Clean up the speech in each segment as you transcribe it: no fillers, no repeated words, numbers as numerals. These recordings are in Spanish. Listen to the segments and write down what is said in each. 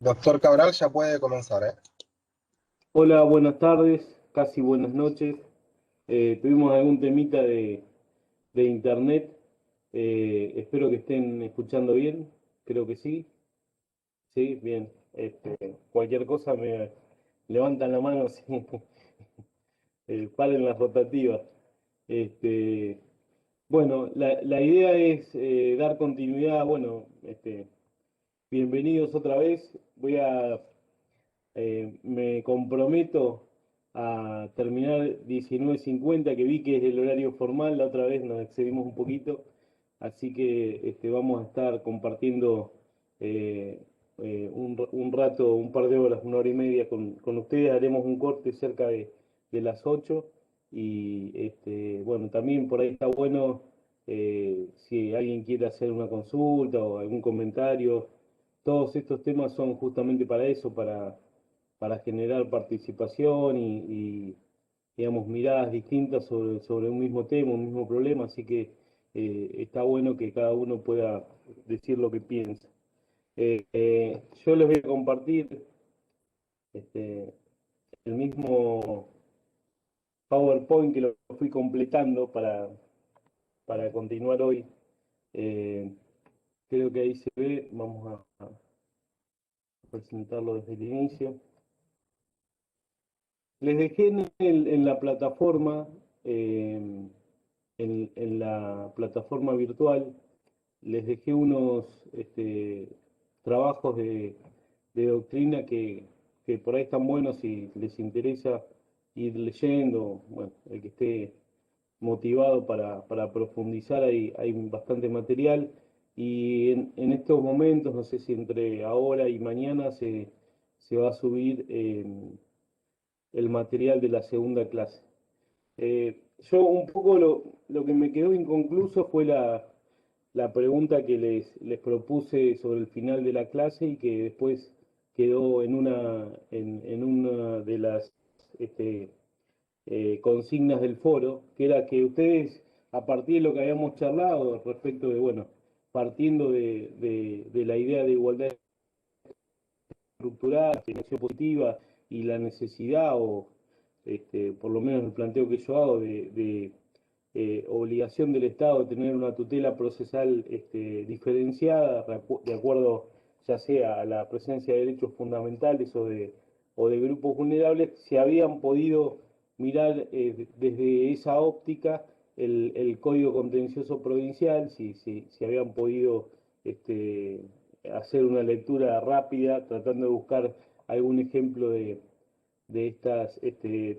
Doctor Cabral, ya puede comenzar, ¿eh? Hola, buenas tardes, casi buenas noches. Tuvimos algún temita de internet. Espero que estén escuchando bien. Creo que sí. Sí, bien. Cualquier cosa me levantan la mano, sí. Paren las rotativas. Este, bueno, la idea es dar continuidad. Bueno, bienvenidos otra vez. Me comprometo a terminar 19:50, que vi que es el horario formal. La otra vez nos excedimos un poquito, así que vamos a estar compartiendo eh, un rato, un par de horas, una hora y media con ustedes. Haremos un corte cerca de las 8 y bueno, también por ahí está bueno si alguien quiere hacer una consulta o algún comentario. Todos estos temas son justamente para eso, para generar participación digamos, miradas distintas sobre un mismo tema, un mismo problema, así que está bueno que cada uno pueda decir lo que piensa. Yo les voy a compartir este, el mismo PowerPoint que lo fui completando para continuar hoy. Eh, Creo que ahí se ve, vamos a presentarlo desde el inicio. Les dejé en la plataforma, eh, en la plataforma virtual, les dejé unos trabajos de doctrina que por ahí están buenos si les interesa ir leyendo. Bueno, el que esté motivado para profundizar, hay bastante material. Y en estos momentos, no sé si entre ahora y mañana, se va a subir el material de la segunda clase. Yo un poco lo que me quedó inconcluso fue la pregunta que les propuse sobre el final de la clase y que después quedó en una de las este, consignas del foro, que era que ustedes, a partir de lo que habíamos charlado respecto de, bueno, partiendo de la idea de igualdad estructural, financiación positiva y la necesidad, o por lo menos el planteo que yo hago, de obligación del Estado de tener una tutela procesal diferenciada, de acuerdo ya sea a la presencia de derechos fundamentales o de grupos vulnerables. Se habían podido mirar desde esa óptica el Código Contencioso Provincial, si habían podido este, hacer una lectura rápida tratando de buscar algún ejemplo de estas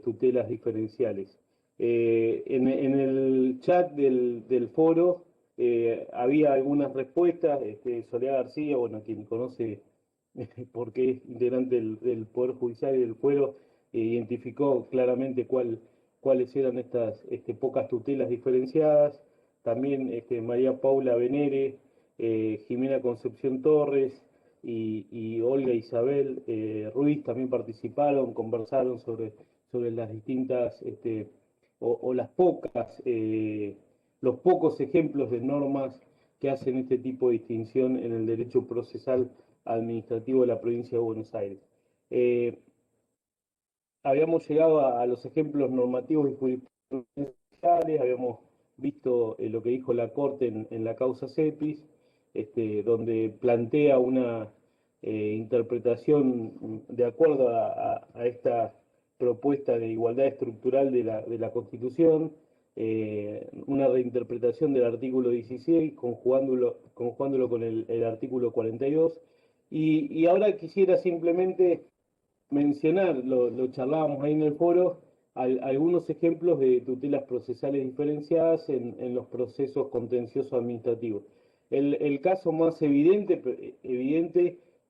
tutelas diferenciales. En el chat del foro había algunas respuestas. Soledad García, bueno, quien conoce porque es integrante del Poder Judicial y del Fuero, identificó claramente cuáles eran estas pocas tutelas diferenciadas. También María Paula Venere, Jimena Concepción Torres y Olga Isabel Ruiz también participaron, conversaron sobre las distintas o las los pocos ejemplos de normas que hacen este tipo de distinción en el derecho procesal administrativo de la provincia de Buenos Aires. Eh, Habíamos llegado a los ejemplos normativos y jurisprudenciales. Habíamos visto lo que dijo la Corte en la causa CEPIS, donde plantea una interpretación de acuerdo a esta propuesta de igualdad estructural de la Constitución, una reinterpretación del artículo 16, conjugándolo con el artículo 42. Y ahora quisiera simplemente mencionar, lo charlábamos ahí en el foro, algunos ejemplos de tutelas procesales diferenciadas en los procesos contenciosos administrativos. El caso más evidente,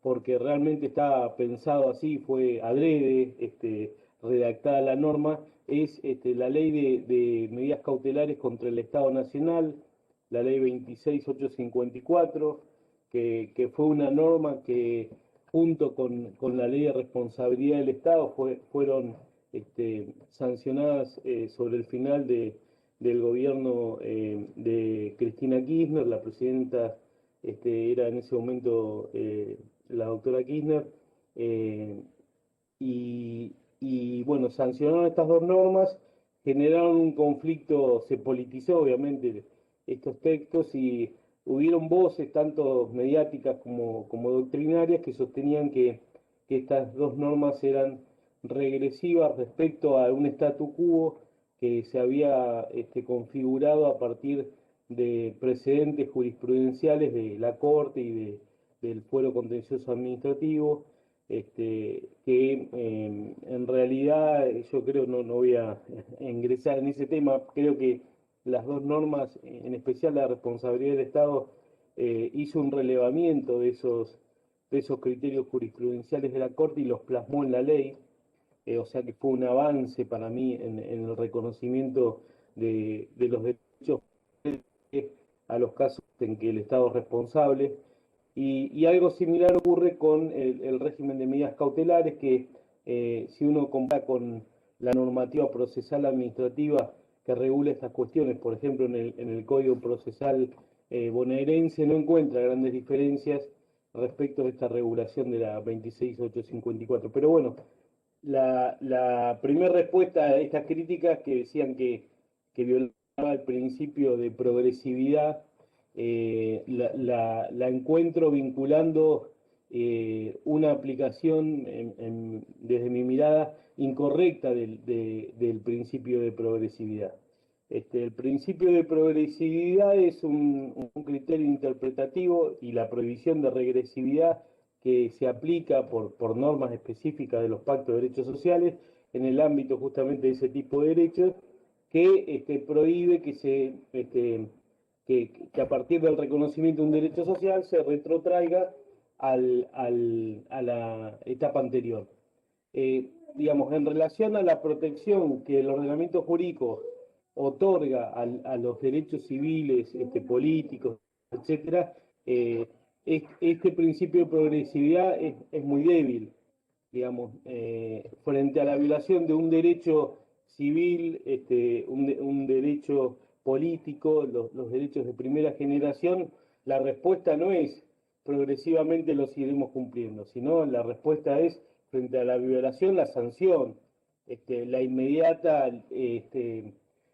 porque realmente está pensado así, fue adrede, redactada la norma, es la ley de medidas cautelares contra el Estado Nacional, la ley 26.854, que fue una norma que junto con la ley de responsabilidad del Estado fueron sancionadas sobre el final del gobierno de Cristina Kirchner. La presidenta era en ese momento la doctora Kirchner, y bueno, sancionaron estas dos normas, generaron un conflicto, se politizó obviamente estos textos y hubieron voces tanto mediáticas como doctrinarias que sostenían que estas dos normas eran regresivas respecto a un statu quo que se había configurado a partir de precedentes jurisprudenciales de la Corte del Fuero Contencioso Administrativo, que en realidad yo creo, no voy a ingresar en ese tema, creo que las dos normas, en especial la responsabilidad del Estado, hizo un relevamiento de esos criterios jurisprudenciales de la Corte y los plasmó en la ley, o sea que fue un avance para mí en el reconocimiento de los derechos a los casos en que el Estado es responsable. Y algo similar ocurre con el régimen de medidas cautelares, que si uno compara con la normativa procesal administrativa que regula estas cuestiones, por ejemplo en el Código Procesal bonaerense, no encuentra grandes diferencias respecto de esta regulación de la 26854. Pero bueno, la primera respuesta a estas críticas que decían que violaba el principio de progresividad, la encuentro vinculando una aplicación, desde mi mirada, incorrecta del principio de progresividad. El principio de progresividad es un criterio interpretativo y la prohibición de regresividad que se aplica por normas específicas de los pactos de derechos sociales en el ámbito justamente de ese tipo de derechos, que prohíbe que a partir del reconocimiento de un derecho social se retrotraiga a la etapa anterior. Digamos, en relación a la protección que el ordenamiento jurídico otorga a los derechos civiles, políticos, etcétera, este principio de progresividad es muy débil, digamos, frente a la violación de un derecho civil, un derecho político, los derechos de primera generación. La respuesta no es progresivamente lo seguiremos cumpliendo, sino la respuesta es, frente a la violación, la sanción, la inmediata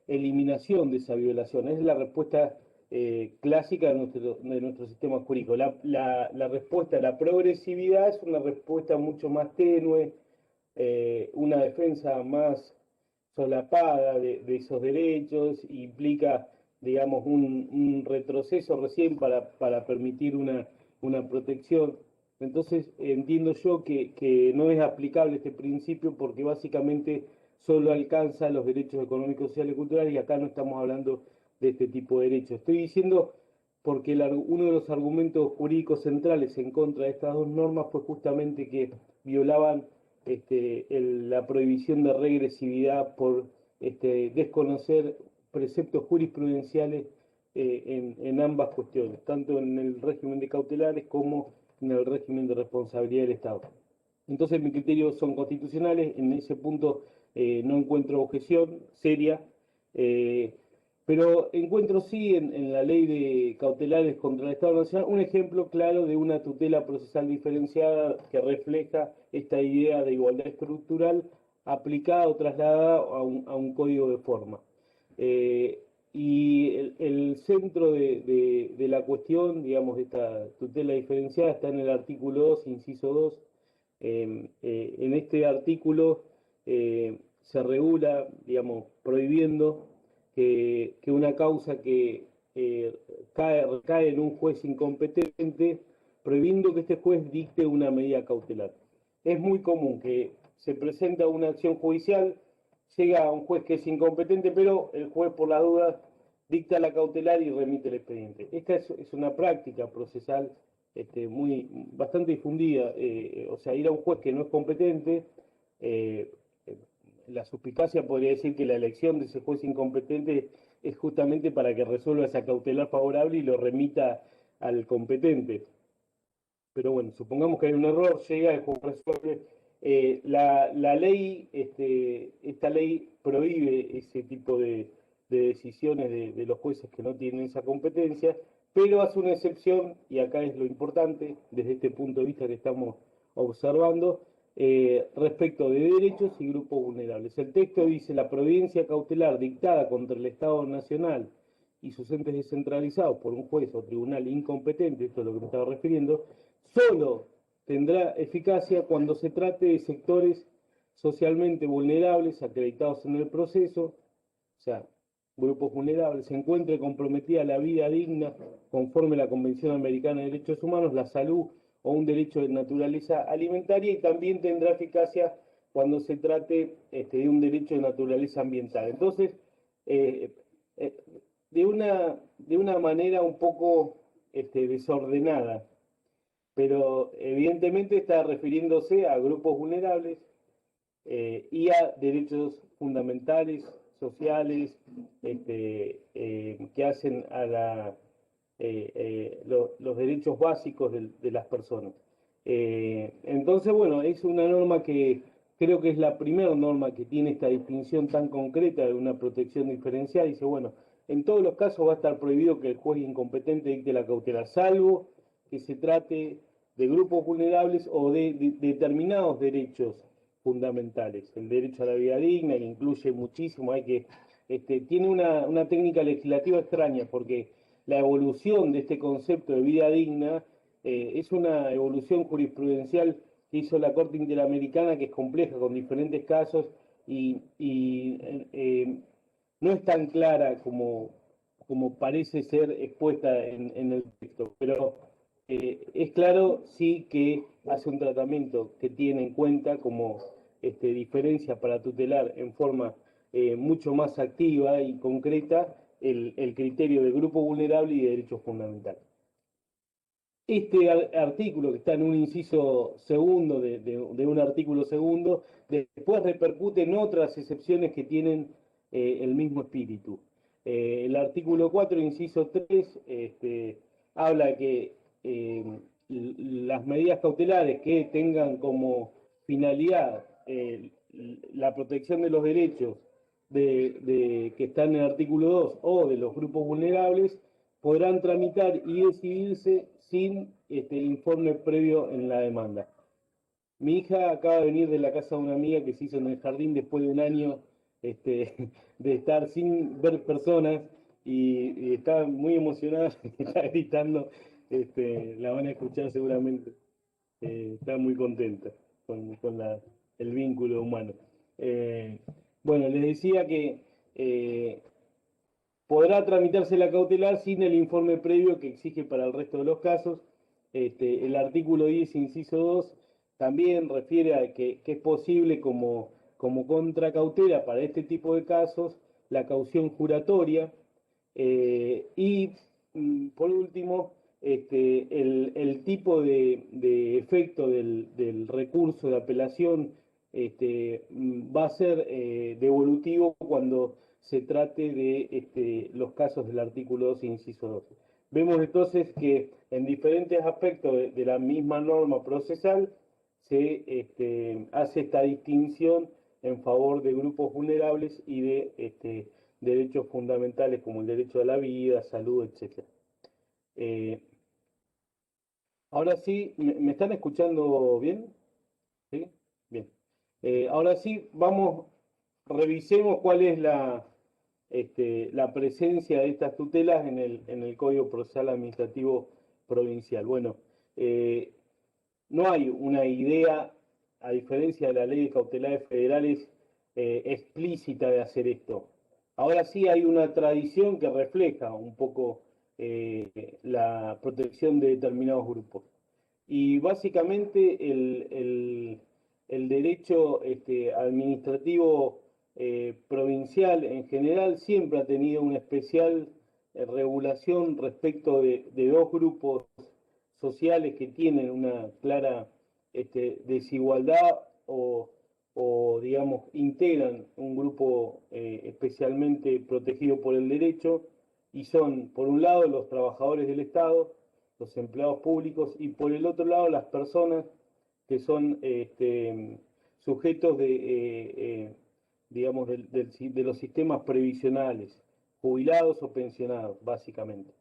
eliminación de esa violación. Es la respuesta clásica de nuestro sistema jurídico. La respuesta a la progresividad es una respuesta mucho más tenue, una defensa más solapada de esos derechos, implica, digamos, un retroceso recién para permitir una protección. Entonces entiendo yo que no es aplicable este principio porque básicamente solo alcanza los derechos económicos, sociales y culturales, y acá no estamos hablando de este tipo de derechos. Estoy diciendo porque uno de los argumentos jurídicos centrales en contra de estas dos normas fue justamente que violaban la prohibición de regresividad por desconocer preceptos jurisprudenciales en ambas cuestiones, tanto en el régimen de cautelares como en el régimen de responsabilidad del Estado. Entonces mis criterios son constitucionales, en ese punto no encuentro objeción seria, pero encuentro sí en la ley de cautelares contra el Estado Nacional un ejemplo claro de una tutela procesal diferenciada que refleja esta idea de igualdad estructural aplicada o trasladada a un código de forma. Y el centro de la cuestión, digamos, de esta tutela diferenciada está en el artículo 2, inciso 2. En este artículo se regula, digamos, prohibiendo que una causa que recae en un juez incompetente, prohibiendo que este juez dicte una medida cautelar. Es muy común que se presenta una acción judicial, llega a un juez que es incompetente, pero el juez por la duda dicta la cautelar y remite el expediente. Esta es una práctica procesal bastante difundida, o sea, ir a un juez que no es competente, la suspicacia podría decir que la elección de ese juez incompetente es justamente para que resuelva esa cautelar favorable y lo remita al competente. Pero bueno, supongamos que hay un error, llega, el juez resuelve. La ley, esta ley prohíbe ese tipo de decisiones de los jueces que no tienen esa competencia, pero hace una excepción, y acá es lo importante, desde este punto de vista que estamos observando respecto de derechos y grupos vulnerables. El texto dice: la providencia cautelar dictada contra el Estado Nacional y sus entes descentralizados por un juez o tribunal incompetente, esto es lo que me estaba refiriendo, solo tendrá eficacia cuando se trate de sectores socialmente vulnerables acreditados en el proceso, o sea, grupos vulnerables, se encuentre comprometida la vida digna conforme a la Convención Americana de Derechos Humanos, la salud o un derecho de naturaleza alimentaria, y también tendrá eficacia cuando se trate de un derecho de naturaleza ambiental. Entonces, eh, eh, de una manera un poco desordenada, pero evidentemente está refiriéndose a grupos vulnerables y a derechos fundamentales, sociales, que hacen a los derechos básicos de las personas. Entonces, bueno, es una norma que creo que es la primera norma que tiene esta distinción tan concreta de una protección diferencial. Dice, bueno, en todos los casos va a estar prohibido que el juez incompetente dicte la cautela, salvo que se trate de grupos vulnerables o de determinados derechos fundamentales. El derecho a la vida digna, que incluye muchísimo, tiene una técnica legislativa extraña, porque la evolución de este concepto de vida digna es una evolución jurisprudencial que hizo la Corte Interamericana, que es compleja, con diferentes casos, y no es tan clara como parece ser expuesta en el texto, pero es claro sí que hace un tratamiento que tiene en cuenta como diferencia para tutelar en forma mucho más activa y concreta el criterio de grupo vulnerable y de derechos fundamentales. Este artículo, que está en un inciso segundo de un artículo segundo, después repercute en otras excepciones que tienen el mismo espíritu. El artículo 4, inciso 3, habla que las medidas cautelares que tengan como finalidad la protección de los derechos que están en el artículo 2 o de los grupos vulnerables podrán tramitar y decidirse sin informe previo en la demanda. Mi hija acaba de venir de la casa de una amiga que se hizo en el jardín después de un año de estar sin ver personas, y está muy emocionada, está gritando, la van a escuchar seguramente. Está muy contenta con el vínculo humano. Bueno, les decía que podrá tramitarse la cautelar sin el informe previo que exige para el resto de los casos. El artículo 10, inciso 2, también refiere a que es posible como contracautela para este tipo de casos la caución juratoria. Y por último, el tipo de efecto del recurso de apelación va a ser devolutivo cuando se trate de los casos del artículo 2, inciso 2. Vemos entonces que en diferentes aspectos de la misma norma procesal se hace esta distinción en favor de grupos vulnerables y de derechos fundamentales como el derecho a la vida, salud, etc. Ahora sí, ¿me están escuchando bien? ¿Sí? Bien. Ahora sí, revisemos cuál es la presencia de estas tutelas en el Código Procesal Administrativo Provincial. Bueno, no hay una idea, a diferencia de la ley de cautelares federales, explícita de hacer esto. Ahora sí hay una tradición que refleja un poco la protección de determinados grupos. Y básicamente el derecho administrativo provincial en general siempre ha tenido una especial regulación respecto de dos grupos sociales que tienen una clara desigualdad digamos, integran un grupo especialmente protegido por el derecho, y son, por un lado, los trabajadores del Estado, los empleados públicos, y por el otro lado, las personas que son sujetos digamos, de los sistemas previsionales, jubilados o pensionados, básicamente.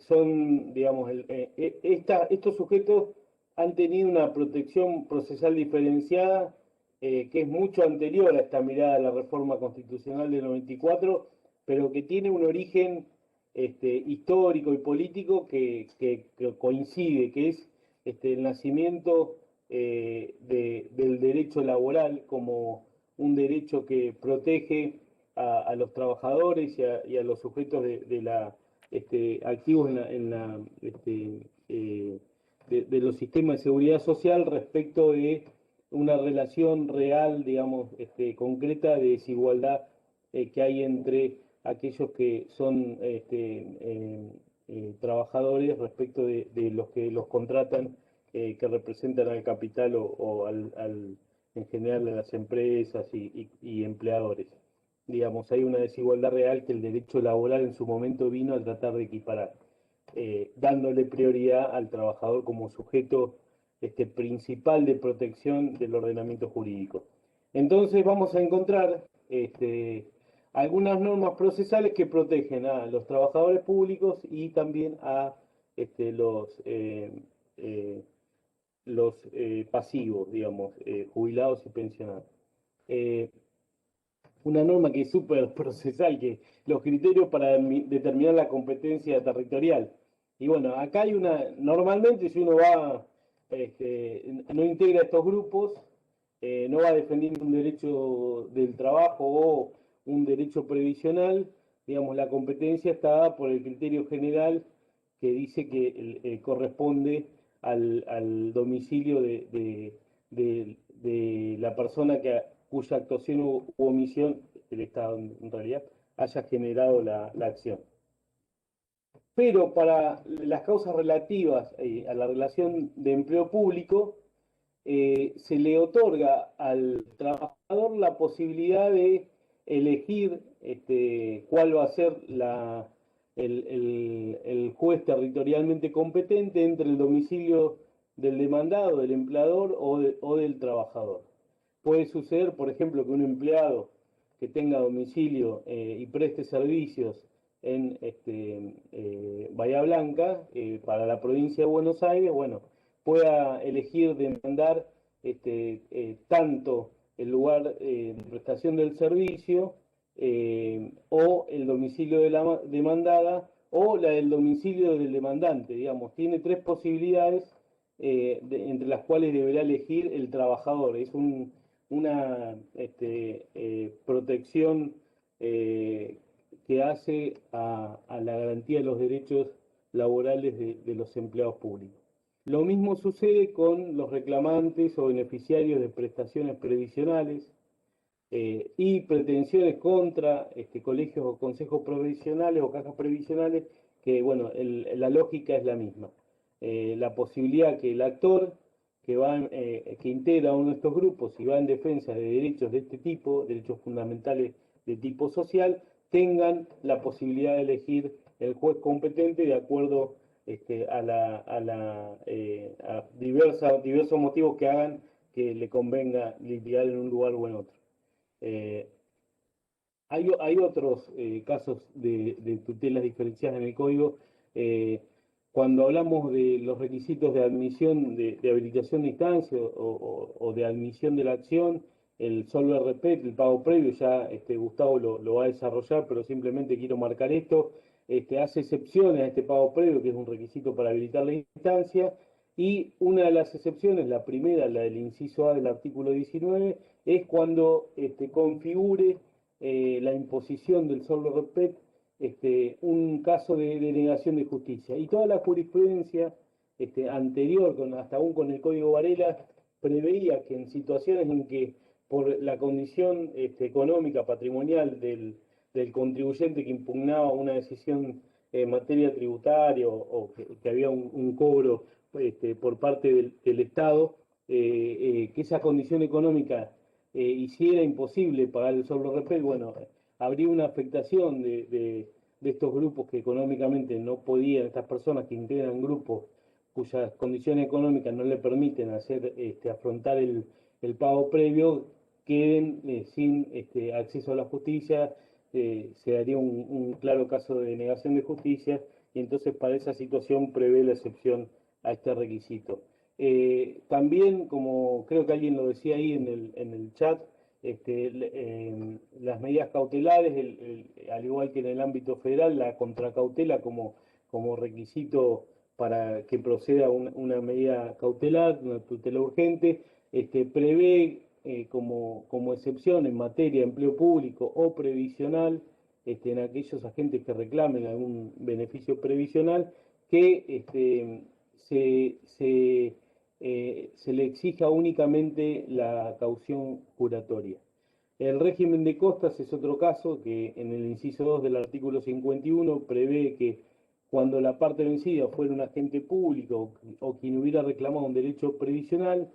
Son, digamos, estos sujetos han tenido una protección procesal diferenciada que es mucho anterior a esta mirada de la reforma constitucional del 94, pero que tiene un origen histórico y político que coincide, que es el nacimiento del derecho laboral como un derecho que protege a los trabajadores y a los sujetos activos de los sistemas de seguridad social respecto de una relación real, digamos, concreta de desigualdad que hay entre aquellos que son trabajadores respecto de los que los contratan, que representan al capital en general a las empresas y empleadores. Digamos, hay una desigualdad real que el derecho laboral en su momento vino a tratar de equiparar, dándole prioridad al trabajador como sujeto principal de protección del ordenamiento jurídico. Entonces vamos a encontrar algunas normas procesales que protegen a los trabajadores públicos y también a los pasivos, digamos, jubilados y pensionados. Una norma que es súper procesal, que los criterios para determinar la competencia territorial. Y bueno, acá hay normalmente si uno no integra estos grupos, no va defendiendo un derecho del trabajo o un derecho previsional, digamos, la competencia está dada por el criterio general que dice que corresponde al domicilio de la persona cuya actuación u omisión, el Estado en realidad, haya generado la acción. Pero para las causas relativas a la relación de empleo público, se le otorga al trabajador la posibilidad de elegir cuál va a ser el juez territorialmente competente entre el domicilio del demandado, del empleador o del trabajador. Puede suceder, por ejemplo, que un empleado que tenga domicilio y preste servicios en Bahía Blanca, para la provincia de Buenos Aires, bueno, pueda elegir demandar tanto el lugar de prestación del servicio o el domicilio de la demandada o la del domicilio del demandante, digamos. Tiene tres posibilidades entre las cuales deberá elegir el trabajador. Es una protección que hace a la garantía de los derechos laborales de los empleados públicos. Lo mismo sucede con los reclamantes o beneficiarios de prestaciones previsionales y pretensiones contra colegios o consejos provisionales o cajas previsionales, que bueno, la lógica es la misma. La posibilidad que el actor que integra uno de estos grupos y va en defensa de derechos de este tipo, derechos fundamentales de tipo social, tengan la posibilidad de elegir el juez competente de acuerdo a diversos motivos que hagan que le convenga litigar en un lugar o en otro. Hay otros casos de tutelas diferenciadas en el código. Cuando hablamos de los requisitos de admisión, de habilitación de instancia o de admisión de la acción, el solo RP, el pago previo, ya Gustavo lo va a desarrollar, pero simplemente quiero marcar esto, hace excepciones a este pago previo, que es un requisito para habilitar la instancia, y una de las excepciones, la primera, la del inciso A del artículo 19, es cuando configure la imposición del solo RPET un caso de denegación de justicia. Y toda la jurisprudencia anterior, hasta aún con el Código Varela, preveía que en situaciones en que por la condición económica, patrimonial del contribuyente que impugnaba una decisión en materia tributaria o que había un cobro por parte del Estado, que esa condición económica hiciera imposible pagar el solo RP, bueno, habría una afectación de estos grupos que económicamente no podían, estas personas que integran grupos cuyas condiciones económicas no le permiten afrontar el pago previo, queden sin acceso a la justicia, se daría un claro caso de denegación de justicia, y entonces para esa situación prevé la excepción a este requisito. También, como creo que alguien lo decía ahí en el chat, las medidas cautelares, al igual que en el ámbito federal, la contracautela como requisito para que proceda una medida cautelar, una tutela urgente, prevé como excepción en materia de empleo público o previsional, en aquellos agentes que reclamen algún beneficio previsional, que se le exija únicamente la caución juratoria. El régimen de costas es otro caso que en el inciso 2 del artículo 51 prevé que cuando la parte vencida fuera un agente público o quien hubiera reclamado un derecho previsional,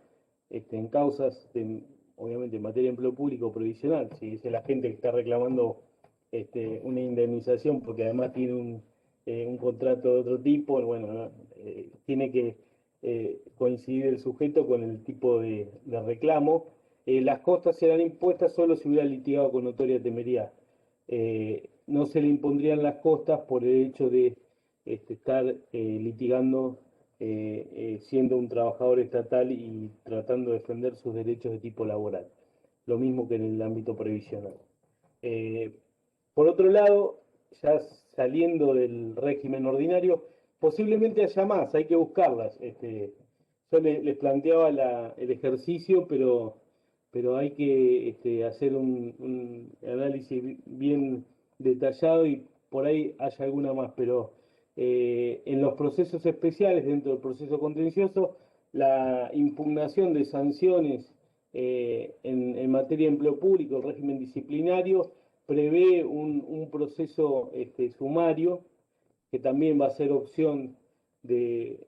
en causas, obviamente en materia de empleo público o previsional, si es el agente que está reclamando una indemnización porque además tiene un contrato de otro tipo, bueno, ¿no? Tiene que coincidir el sujeto con el tipo de reclamo. Las costas serán impuestas solo si hubiera litigado con notoria temeridad. No se le impondrían las costas por el hecho de estar litigando siendo un trabajador estatal y tratando de defender sus derechos de tipo laboral. Lo mismo que en el ámbito previsional. Por otro lado, ya saliendo del régimen ordinario, posiblemente haya más, hay que buscarlas. Yo les planteaba el ejercicio, pero hay que hacer un análisis bien detallado y por ahí haya alguna más. Pero en los procesos especiales, dentro del proceso contencioso, la impugnación de sanciones en materia de empleo público, el régimen disciplinario, prevé un proceso sumario que también va a ser opción del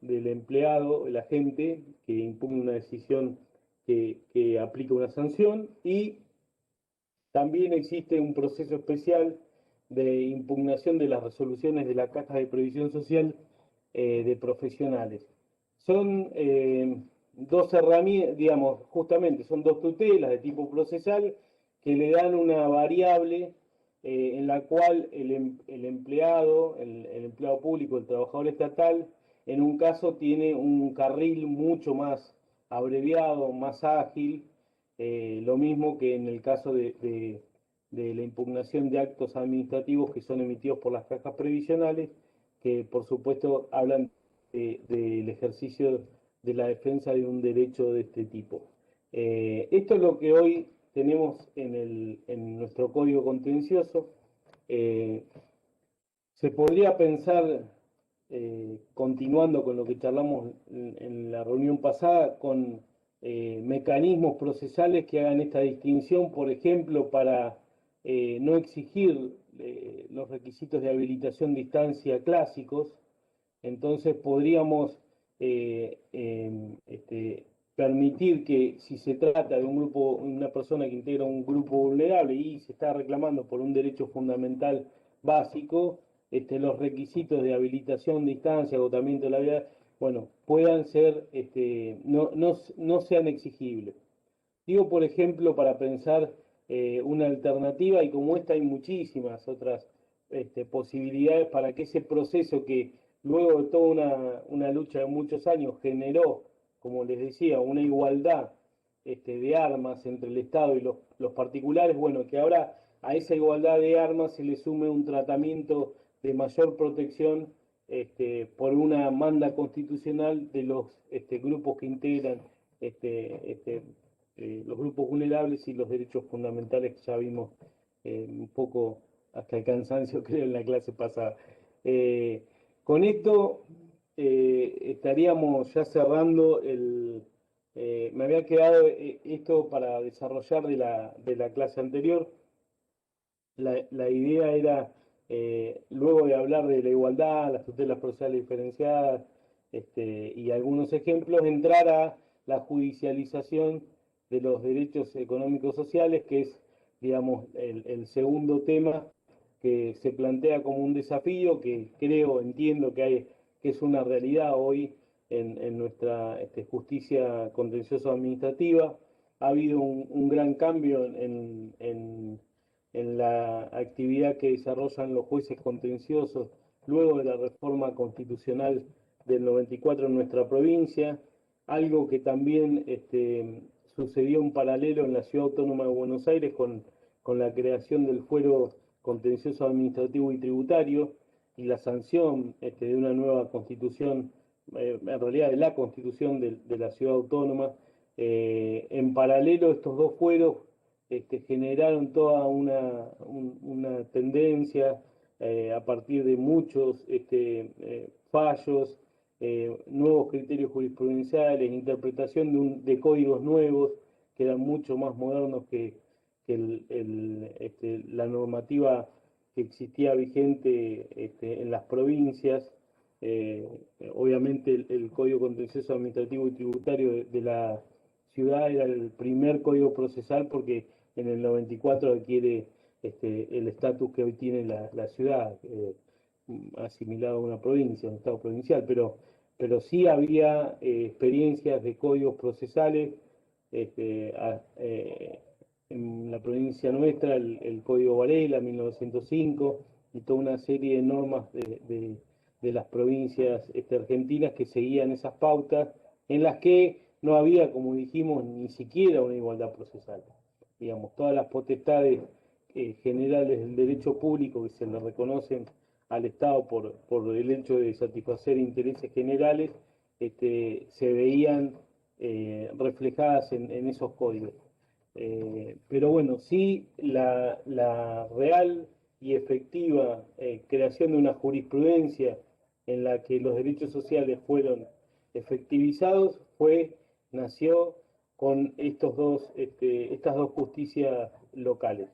empleado, el agente, que impugna una decisión que aplica una sanción, y también existe un proceso especial de impugnación de las resoluciones de la Caja de Previsión Social de profesionales. Son dos herramientas, digamos, justamente son dos tutelas de tipo procesal que le dan una variable en la cual el empleado, el empleado público, el trabajador estatal, en un caso tiene un carril mucho más abreviado, más ágil, lo mismo que en el caso de la impugnación de actos administrativos que son emitidos por las cajas previsionales, que por supuesto hablan del ejercicio de la defensa de un derecho de este tipo. Esto es lo que hoy tenemos en nuestro código contencioso. Se podría pensar, continuando con lo que charlamos en la reunión pasada, con mecanismos procesales que hagan esta distinción, por ejemplo, para no exigir los requisitos de habilitación de instancia clásicos. Entonces podríamos permitir que si se trata de un grupo, una persona que integra un grupo vulnerable y se está reclamando por un derecho fundamental básico, los requisitos de habilitación de instancia, agotamiento de la vida, bueno, puedan ser, no sean exigibles. Digo, por ejemplo, para pensar una alternativa, y como esta hay muchísimas otras posibilidades para que ese proceso que luego de toda una lucha de muchos años generó, como les decía, una igualdad de armas entre el Estado y los particulares, bueno, que ahora a esa igualdad de armas se le sume un tratamiento de mayor protección por una manda constitucional de los grupos que integran los grupos vulnerables y los derechos fundamentales que ya vimos un poco hasta el cansancio, creo, en la clase pasada. Con esto estaríamos ya cerrando me había quedado esto para desarrollar de la clase anterior. La idea era, luego de hablar de la igualdad, las tutelas procesales diferenciadas y algunos ejemplos, entrar a la judicialización de los derechos económicos sociales, que es, digamos, el segundo tema que se plantea como un desafío, que creo, entiendo que es una realidad hoy en nuestra justicia contencioso administrativa. Ha habido un gran cambio en la actividad que desarrollan los jueces contenciosos luego de la reforma constitucional del 94 en nuestra provincia, algo que también sucedió en paralelo en la Ciudad Autónoma de Buenos Aires con la creación del Fuero Contencioso Administrativo y Tributario y la sanción de una nueva constitución, en realidad de la constitución de la Ciudad Autónoma. En paralelo, estos dos fueros generaron toda una tendencia a partir de muchos fallos, nuevos criterios jurisprudenciales, interpretación de códigos nuevos que eran mucho más modernos que la normativa que existía vigente en las provincias. Obviamente el Código Contencioso Administrativo y Tributario de la ciudad era el primer código procesal porque en el 94 adquiere el estatus que hoy tiene la ciudad, asimilado a una provincia, un estado provincial, pero sí había experiencias de códigos procesales. En la provincia nuestra, el Código Varela, 1905, y toda una serie de normas de las provincias argentinas que seguían esas pautas, en las que no había, como dijimos, ni siquiera una igualdad procesal. Digamos, todas las potestades generales del derecho público que se le reconocen al Estado por el hecho de satisfacer intereses generales, se veían reflejadas en esos códigos. Pero bueno, sí la real y efectiva creación de una jurisprudencia en la que los derechos sociales fueron efectivizados nació con estas dos justicias locales,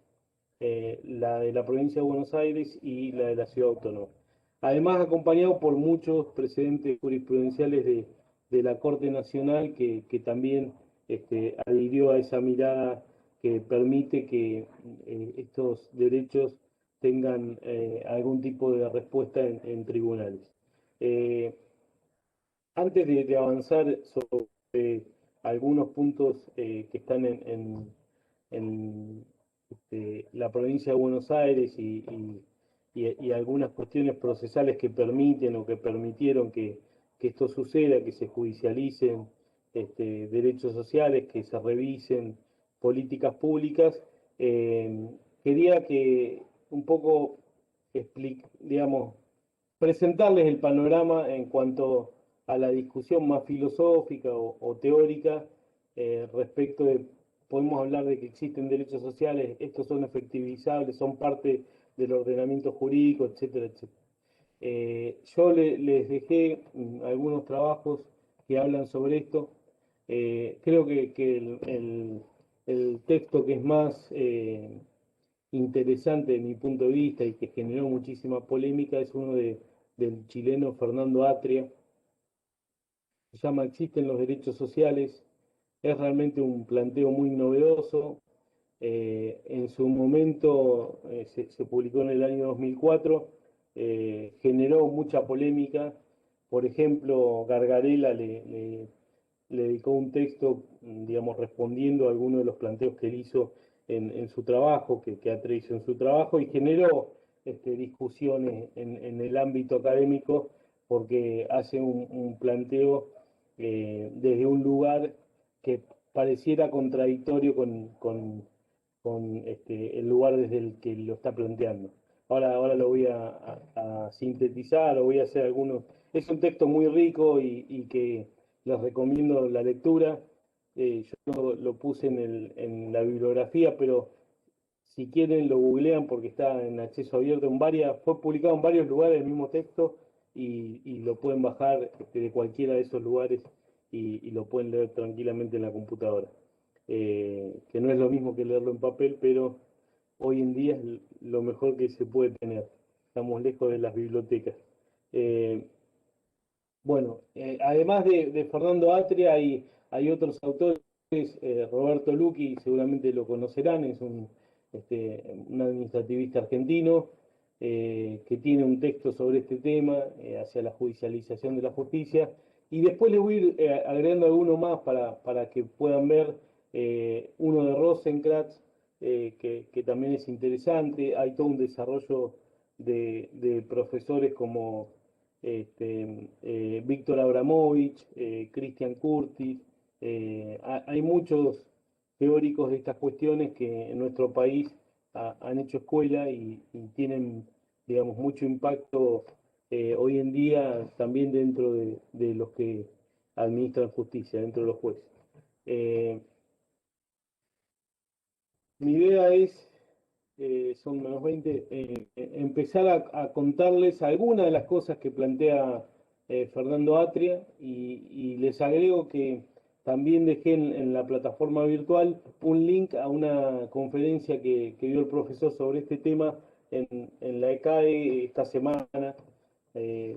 la de la provincia de Buenos Aires y la de la Ciudad Autónoma. Además, acompañado por muchos precedentes jurisprudenciales de la Corte Nacional que también adhirió a esa mirada que permite que estos derechos tengan algún tipo de respuesta en tribunales. Antes de avanzar sobre algunos puntos que están en la provincia de Buenos Aires y algunas cuestiones procesales que permiten o que permitieron que esto suceda, que se judicialicen derechos sociales, que se revisen políticas públicas, quería que un poco, digamos, presentarles el panorama en cuanto a la discusión más filosófica o teórica respecto de, podemos hablar de que existen derechos sociales, estos son efectivizables, son parte del ordenamiento jurídico, etcétera, etcétera. Yo les dejé algunos trabajos que hablan sobre esto. Creo que el texto que es más interesante de mi punto de vista y que generó muchísima polémica es uno del chileno Fernando Atria. Se llama Existen los derechos sociales. Es realmente un planteo muy novedoso. En su momento se publicó en el año 2004, generó mucha polémica. Por ejemplo, Gargarella le dedicó un texto, digamos, respondiendo a algunos de los planteos que él hizo en su trabajo, que Atria hizo en su trabajo, y generó discusiones en el ámbito académico porque hace un planteo desde un lugar que pareciera contradictorio con el lugar desde el que lo está planteando. Ahora lo voy a sintetizar, o voy a hacer algunos... Es un texto muy rico y que les recomiendo la lectura. Yo lo puse en la bibliografía, pero si quieren lo googlean porque está en acceso abierto fue publicado en varios lugares el mismo texto y lo pueden bajar de cualquiera de esos lugares y lo pueden leer tranquilamente en la computadora. Que no es lo mismo que leerlo en papel, pero hoy en día es lo mejor que se puede tener. Estamos lejos de las bibliotecas. Bueno, además de Fernando Atria, hay otros autores. Roberto Lucchi, seguramente lo conocerán, es un administrativista argentino que tiene un texto sobre este tema, hacia la judicialización de la justicia. Y después le voy a ir agregando alguno más para que puedan ver. Uno de Rosenkratz, que también es interesante. Hay todo un desarrollo de profesores como Víctor Abramovich, Christian Curtis. Hay muchos teóricos de estas cuestiones que en nuestro país han hecho escuela y tienen, digamos, mucho impacto hoy en día también dentro de los que administran justicia, dentro de los jueces. Mi idea es, son menos 20, empezar a contarles algunas de las cosas que plantea Fernando Atria y les agrego que también dejé en la plataforma virtual un link a una conferencia que dio el profesor sobre este tema en la ECAE esta semana.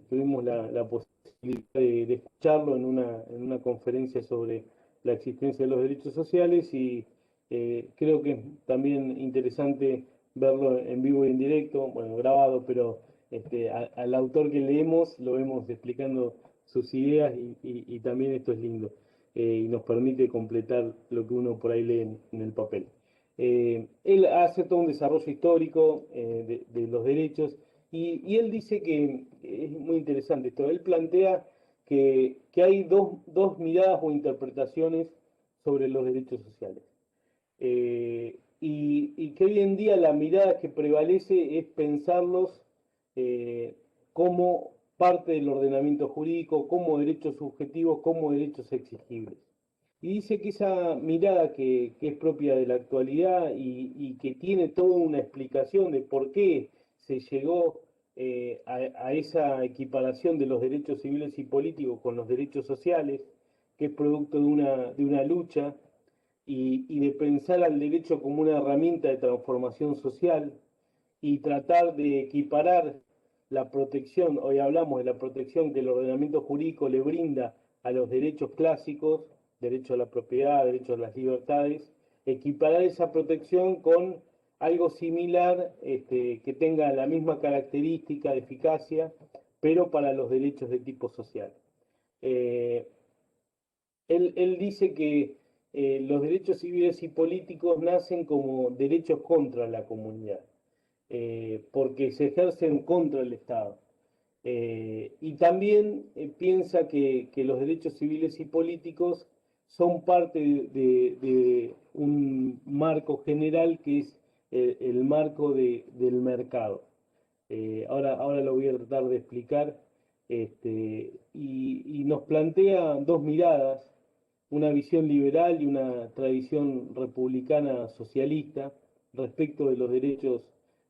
Tuvimos la posibilidad de escucharlo en una conferencia sobre la existencia de los derechos sociales y creo que es también interesante verlo en vivo y en directo, bueno, grabado, pero al autor que leemos lo vemos explicando sus ideas y también esto es lindo y nos permite completar lo que uno por ahí lee en el papel. Él hace todo un desarrollo histórico de los derechos y él dice que es muy interesante esto. Él plantea que hay dos miradas o interpretaciones sobre los derechos sociales. Y que hoy en día la mirada que prevalece es pensarlos como parte del ordenamiento jurídico, como derechos subjetivos, como derechos exigibles. Y dice que esa mirada que es propia de la actualidad y que tiene toda una explicación de por qué se llegó a esa equiparación de los derechos civiles y políticos con los derechos sociales, que es producto de una lucha y de pensar al derecho como una herramienta de transformación social y tratar de equiparar la protección, hoy hablamos de la protección que el ordenamiento jurídico le brinda a los derechos clásicos, derecho a la propiedad, derecho a las libertades, equiparar esa protección con algo similar que tenga la misma característica de eficacia, pero para los derechos de tipo social. Él dice que los derechos civiles y políticos nacen como derechos contra la comunidad, porque se ejercen contra el Estado. Y también piensa que los derechos civiles y políticos son parte de un marco general que es el marco del mercado. Ahora lo voy a tratar de explicar. Y nos plantea dos miradas, una visión liberal y una tradición republicana socialista respecto de los derechos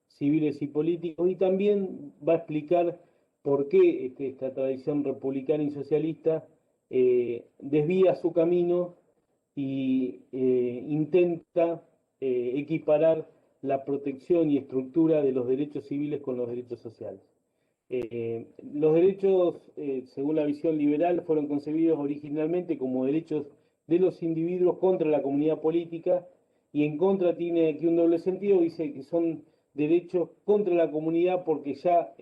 civiles y políticos, y también va a explicar por qué esta tradición republicana y socialista desvía su camino y intenta equiparar la protección y estructura de los derechos civiles con los derechos sociales. Los derechos, según la visión liberal, fueron concebidos originalmente como derechos de los individuos contra la comunidad política y en contra tiene aquí un doble sentido, dice que son derechos contra la comunidad porque ya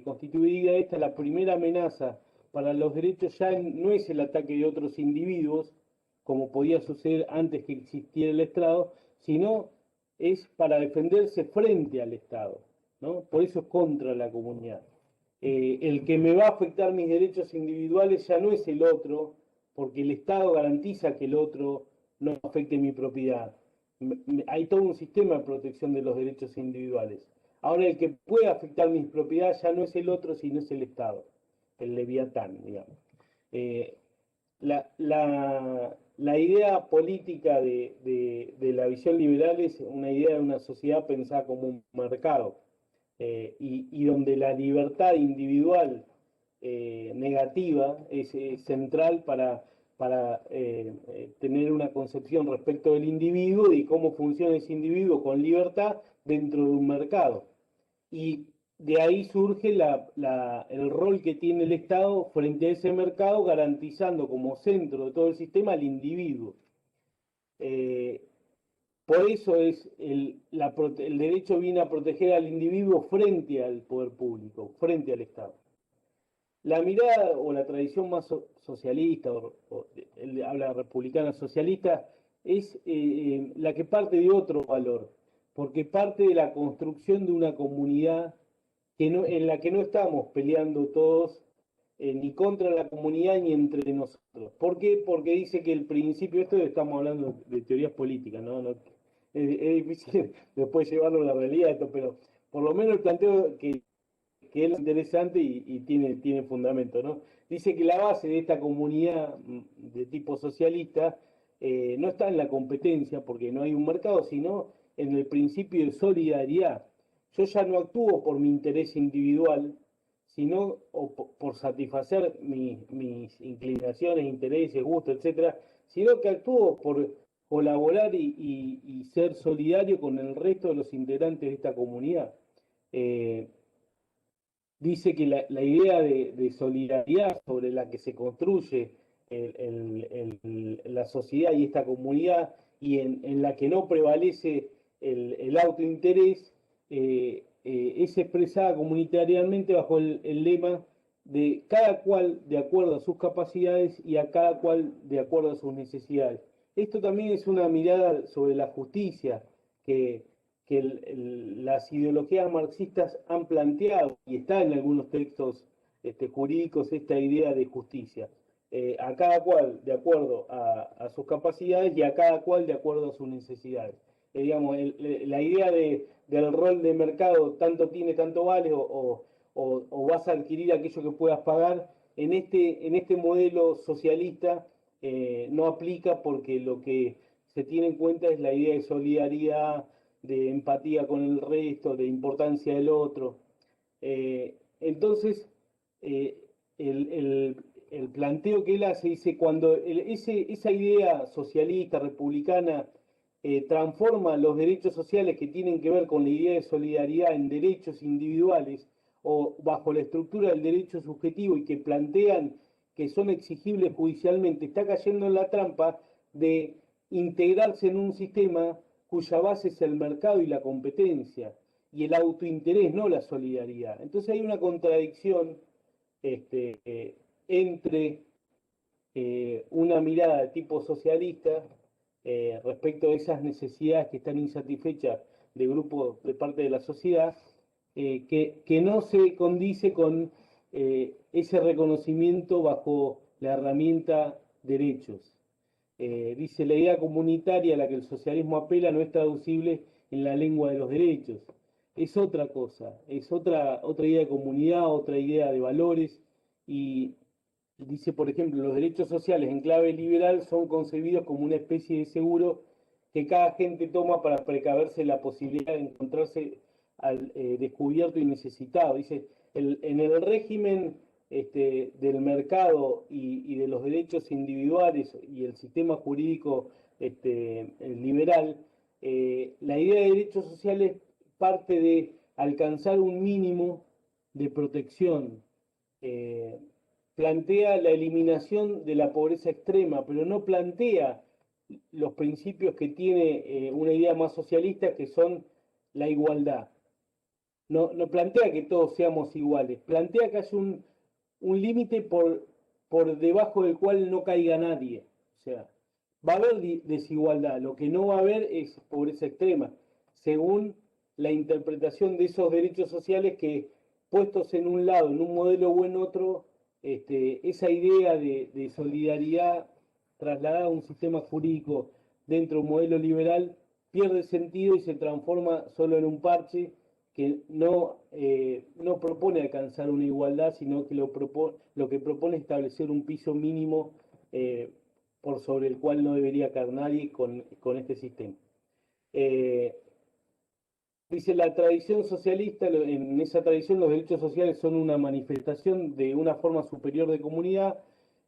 constituida esta la primera amenaza para los derechos ya no es el ataque de otros individuos, como podía suceder antes que existiera el Estado, sino es para defenderse frente al Estado, ¿no? Por eso es contra la comunidad. El que me va a afectar mis derechos individuales ya no es el otro, porque el Estado garantiza que el otro no afecte mi propiedad. Hay todo un sistema de protección de los derechos individuales. Ahora el que puede afectar mis propiedades ya no es el otro, sino es el Estado, el leviatán, digamos. La idea política de la visión liberal es una idea de una sociedad pensada como un mercado y donde la libertad individual negativa es central para tener una concepción respecto del individuo y cómo funciona ese individuo con libertad dentro de un mercado. Y de ahí surge el rol que tiene el Estado frente a ese mercado, garantizando como centro de todo el sistema al individuo. Por eso el derecho viene a proteger al individuo frente al poder público, frente al Estado. La mirada o la tradición más socialista, él habla republicana socialista, es la que parte de otro valor, porque parte de la construcción de una comunidad en la que no estamos peleando todos ni contra la comunidad ni entre nosotros. ¿Por qué? Porque dice que el principio, esto estamos hablando de teorías políticas, ¿no? Es difícil después llevarlo a la realidad esto, pero por lo menos el planteo que es interesante y tiene fundamento, ¿no? Dice que la base de esta comunidad de tipo socialista no está en la competencia, porque no hay un mercado, sino en el principio de solidaridad. Yo ya no actúo por mi interés individual, sino por satisfacer mis inclinaciones, intereses, gustos, etcétera, sino que actúo por colaborar y ser solidario con el resto de los integrantes de esta comunidad. Eh, Dice que la idea de solidaridad sobre la que se construye la sociedad y esta comunidad y en la que no prevalece el autointerés es expresada comunitariamente bajo el lema de cada cual de acuerdo a sus capacidades y a cada cual de acuerdo a sus necesidades. Esto también es una mirada sobre la justicia que las ideologías marxistas han planteado, y está en algunos textos jurídicos, esta idea de justicia. A cada cual de acuerdo a sus capacidades y a cada cual de acuerdo a sus necesidades. Digamos, la idea del rol de mercado, tanto tiene, tanto vale, o vas a adquirir aquello que puedas pagar, en este modelo socialista no aplica, porque lo que se tiene en cuenta es la idea de solidaridad, de empatía con el resto, de importancia del otro. Entonces, eh, el, el- el planteo que él hace dice, cuando esa idea socialista, republicana, transforma los derechos sociales que tienen que ver con la idea de solidaridad en derechos individuales o bajo la estructura del derecho subjetivo y que plantean que son exigibles judicialmente, está cayendo en la trampa de integrarse en un sistema cuya base es el mercado y la competencia, y el autointerés, no la solidaridad. Entonces hay una contradicción entre una mirada de tipo socialista respecto a esas necesidades que están insatisfechas de grupos de parte de la sociedad, que no se condice con ese reconocimiento bajo la herramienta derechos. Dice, la idea comunitaria a la que el socialismo apela no es traducible en la lengua de los derechos. Es otra cosa, es otra idea de comunidad, otra idea de valores. Y dice, por ejemplo, los derechos sociales en clave liberal son concebidos como una especie de seguro que cada gente toma para precaverse la posibilidad de encontrarse descubierto y necesitado. Dice, en el régimen del mercado y de los derechos individuales y el sistema jurídico liberal, la idea de derechos sociales parte de alcanzar un mínimo de protección. eh, Plantea la eliminación de la pobreza extrema, pero no plantea los principios que tiene una idea más socialista, que son la igualdad. No plantea que todos seamos iguales, plantea que haya un límite por debajo del cual no caiga nadie. O sea, va a haber desigualdad, lo que no va a haber es pobreza extrema, según la interpretación de esos derechos sociales que, puestos en un lado, en un modelo o en otro, esa idea de solidaridad trasladada a un sistema jurídico dentro de un modelo liberal pierde sentido y se transforma solo en un parche que no propone alcanzar una igualdad, sino que lo que propone es establecer un piso mínimo por sobre el cual no debería caer nadie con este sistema. Eh, Dice, la tradición socialista, en esa tradición los derechos sociales son una manifestación de una forma superior de comunidad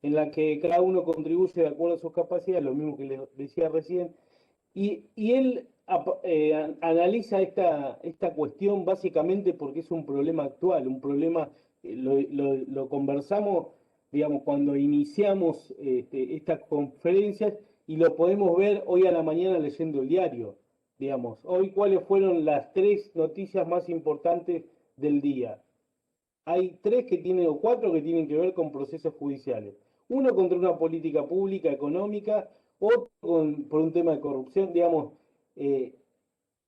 en la que cada uno contribuye de acuerdo a sus capacidades, lo mismo que les decía recién, y él analiza esta cuestión básicamente porque es un problema actual, un problema, lo conversamos, digamos, cuando iniciamos estas conferencias y lo podemos ver hoy a la mañana leyendo el diario. Digamos, hoy cuáles fueron las tres noticias más importantes del día. Hay tres que tienen, o cuatro que tienen que ver con procesos judiciales. Uno contra una política pública, económica, otro por un tema de corrupción. Digamos, eh,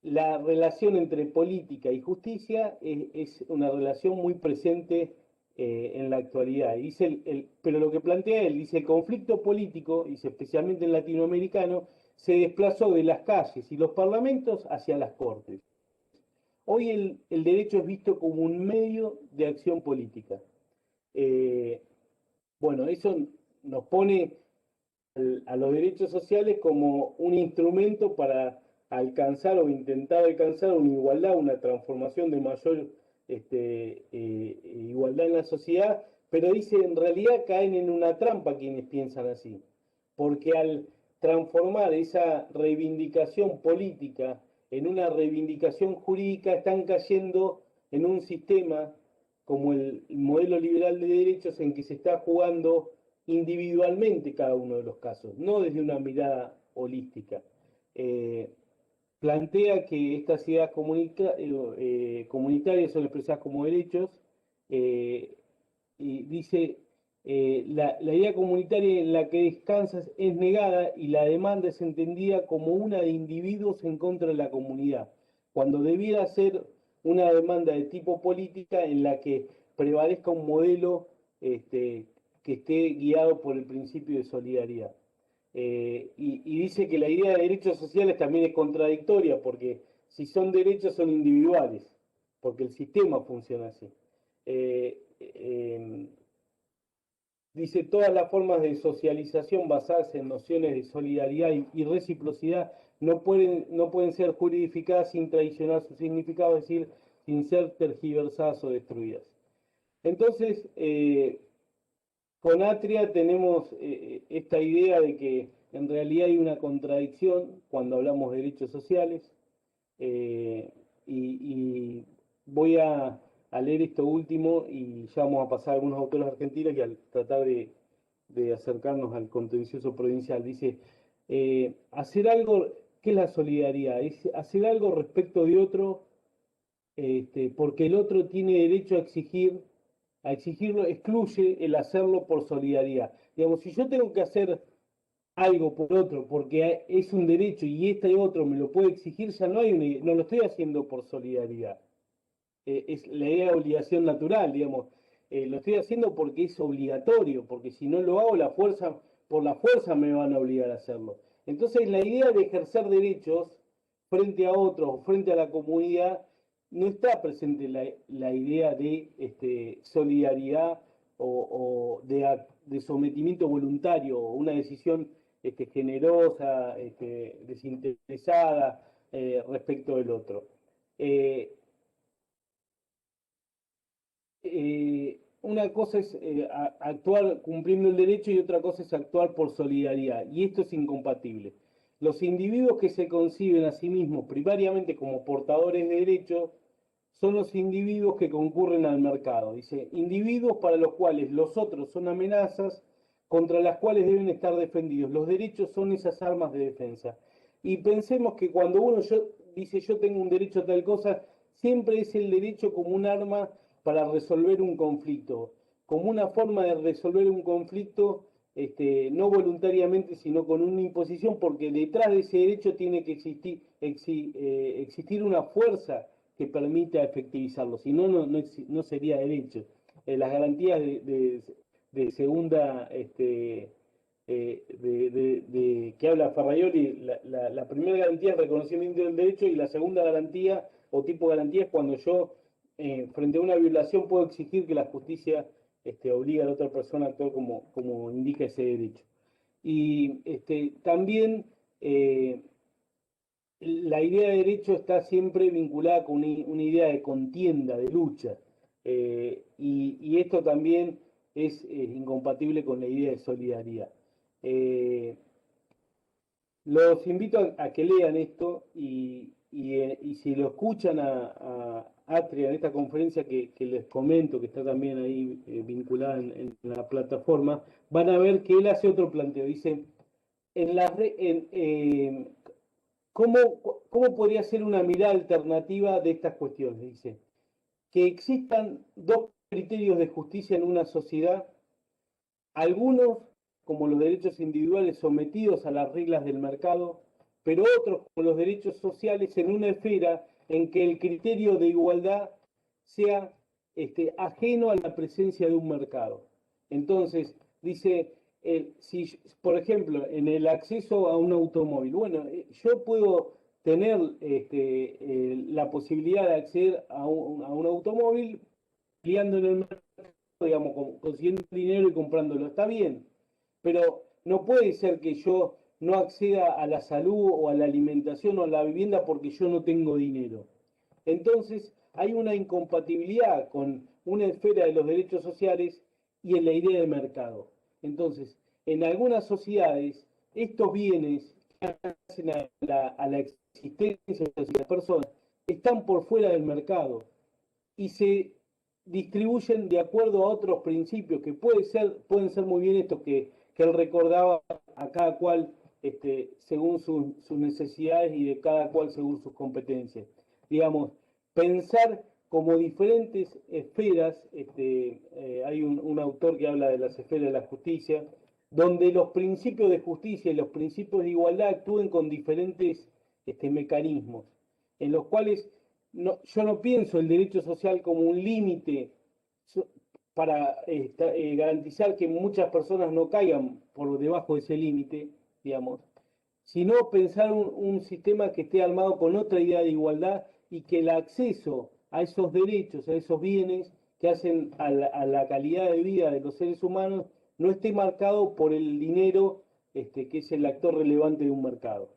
la relación entre política y justicia es una relación muy presente en la actualidad. Pero lo que plantea él, dice, el conflicto político, dice, especialmente en latinoamericano, se desplazó de las calles y los parlamentos hacia las cortes. Hoy el derecho es visto como un medio de acción política. Bueno, eso nos pone a los derechos sociales como un instrumento para alcanzar o intentar alcanzar una igualdad, una transformación de mayor igualdad en la sociedad, pero dice, en realidad caen en una trampa quienes piensan así, porque al transformar esa reivindicación política en una reivindicación jurídica, están cayendo en un sistema como el modelo liberal de derechos en que se está jugando individualmente cada uno de los casos, no desde una mirada holística. Plantea que estas ideas comunitarias son expresadas como derechos y dice la idea comunitaria en la que descansas es negada y la demanda es entendida como una de individuos en contra de la comunidad, cuando debiera ser una demanda de tipo política en la que prevalezca un modelo que esté guiado por el principio de solidaridad. Y dice que la idea de derechos sociales también es contradictoria, porque si son derechos son individuales, porque el sistema funciona así. Dice, todas las formas de socialización basadas en nociones de solidaridad y reciprocidad no pueden ser juridificadas sin traicionar su significado, es decir, sin ser tergiversadas o destruidas. Entonces, con Atria tenemos esta idea de que en realidad hay una contradicción cuando hablamos de derechos sociales, y voy a leer esto último y ya vamos a pasar a algunos autores argentinos y al tratar de acercarnos al contencioso provincial. Dice, hacer algo, ¿qué es la solidaridad? Es hacer algo respecto de otro, porque el otro tiene derecho a exigirlo, excluye el hacerlo por solidaridad. Digamos, si yo tengo que hacer algo por otro porque es un derecho y este otro me lo puede exigir, ya no lo estoy haciendo por solidaridad. Es la idea de obligación natural, digamos. Lo estoy haciendo porque es obligatorio, porque si no lo hago, por la fuerza me van a obligar a hacerlo. Entonces la idea de ejercer derechos frente a otros, frente a la comunidad, no está presente la idea de solidaridad o de sometimiento voluntario, o una decisión generosa, desinteresada respecto del otro. Una cosa es actuar cumpliendo el derecho y otra cosa es actuar por solidaridad, y esto es incompatible. Los individuos que se conciben a sí mismos primariamente como portadores de derechos son los individuos que concurren al mercado. Dice, individuos para los cuales los otros son amenazas contra las cuales deben estar defendidos. Los derechos son esas armas de defensa. Y pensemos que cuando dice yo tengo un derecho a tal cosa, siempre es el derecho como un arma para resolver un conflicto, como una forma de resolver un conflicto no voluntariamente, sino con una imposición, porque detrás de ese derecho tiene que existir una fuerza que permita efectivizarlo, si no, no sería derecho. Las garantías de segunda, que habla Ferraioli, la primera garantía es reconocimiento del derecho y la segunda garantía o tipo de garantía es cuando yo, frente a una violación, puedo exigir que la justicia obligue a la otra persona a actuar como indica ese derecho. Y también la idea de derecho está siempre vinculada con una idea de contienda, de lucha, y esto también es incompatible con la idea de solidaridad. Los invito a que lean esto y si lo escuchan a Atria en esta conferencia que les comento, que está también ahí vinculada en la plataforma, van a ver que él hace otro planteo. Dice, ¿cómo podría ser una mirada alternativa de estas cuestiones? Dice, que existan dos criterios de justicia en una sociedad, algunos como los derechos individuales sometidos a las reglas del mercado, pero otros como los derechos sociales en una esfera en que el criterio de igualdad sea ajeno a la presencia de un mercado. Entonces, dice, si, por ejemplo, en el acceso a un automóvil, bueno, yo puedo tener la posibilidad de acceder a un automóvil guiando en el mercado, digamos, consiguiendo dinero y comprándolo. Está bien, pero no puede ser que yo no acceda a la salud o a la alimentación o a la vivienda porque yo no tengo dinero. Entonces, hay una incompatibilidad con una esfera de los derechos sociales y en la idea de mercado. Entonces, en algunas sociedades, estos bienes que hacen a la existencia de las personas están por fuera del mercado y se distribuyen de acuerdo a otros principios que pueden ser muy bien estos que él recordaba a cada cual según sus necesidades y de cada cual según sus competencias. Digamos, pensar como diferentes esferas, hay un autor que habla de las esferas de la justicia, donde los principios de justicia y los principios de igualdad actúen con diferentes mecanismos, en los cuales yo no pienso el derecho social como un límite para garantizar que muchas personas no caigan por debajo de ese límite, digamos, sino pensar un sistema que esté armado con otra idea de igualdad y que el acceso a esos derechos, a esos bienes que hacen a la calidad de vida de los seres humanos, no esté marcado por el dinero, que es el actor relevante de un mercado.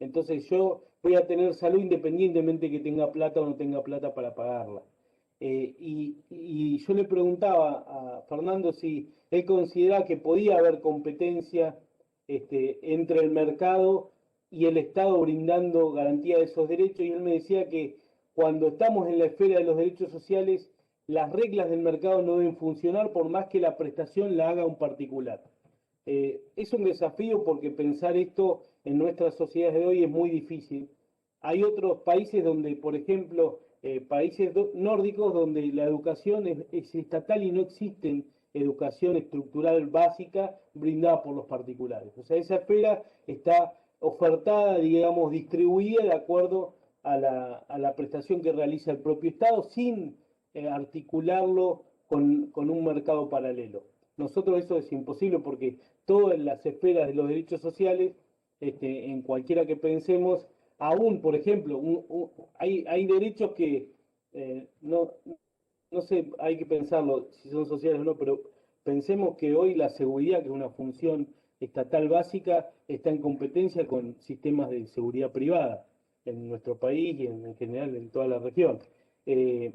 Entonces yo voy a tener salud independientemente que tenga plata o no tenga plata para pagarla. Y yo le preguntaba a Fernando si él considera que podía haber competencia entre el mercado y el Estado brindando garantía de esos derechos, y él me decía que cuando estamos en la esfera de los derechos sociales, las reglas del mercado no deben funcionar por más que la prestación la haga un particular. Es un desafío porque pensar esto en nuestras sociedades de hoy es muy difícil. Hay otros países donde, por ejemplo, países nórdicos donde la educación es estatal y no existen educación estructural básica brindada por los particulares. O sea, esa esfera está ofertada, digamos, distribuida de acuerdo a la prestación que realiza el propio Estado sin articularlo con un mercado paralelo. Nosotros eso es imposible porque todas las esferas de los derechos sociales, en cualquiera que pensemos, aún, por ejemplo, hay derechos que no sé, hay que pensarlo si son sociales o no, pero pensemos que hoy la seguridad, que es una función estatal básica, está en competencia con sistemas de seguridad privada en nuestro país y en general en toda la región. Eh,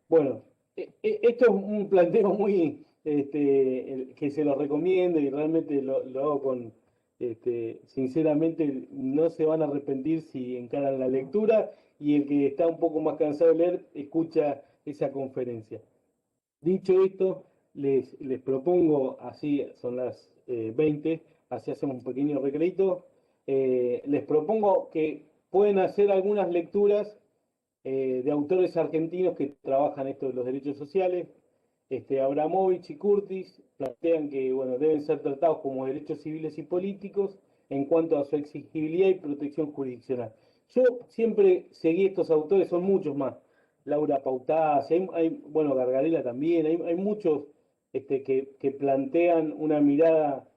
bueno, esto es un planteo muy que se lo recomiendo y realmente lo hago con, sinceramente, no se van a arrepentir si encaran la lectura y el que está un poco más cansado de leer escucha esa conferencia. Dicho esto, les propongo, así son las 20, así hacemos un pequeño recreito, les propongo que pueden hacer algunas lecturas de autores argentinos que trabajan esto de los derechos sociales. Abramovich y Curtis plantean que bueno, deben ser tratados como derechos civiles y políticos en cuanto a su exigibilidad y protección jurisdiccional. Yo siempre seguí estos autores, son muchos más. Laura Pautaz, bueno, Gargarella también, hay muchos que plantean una mirada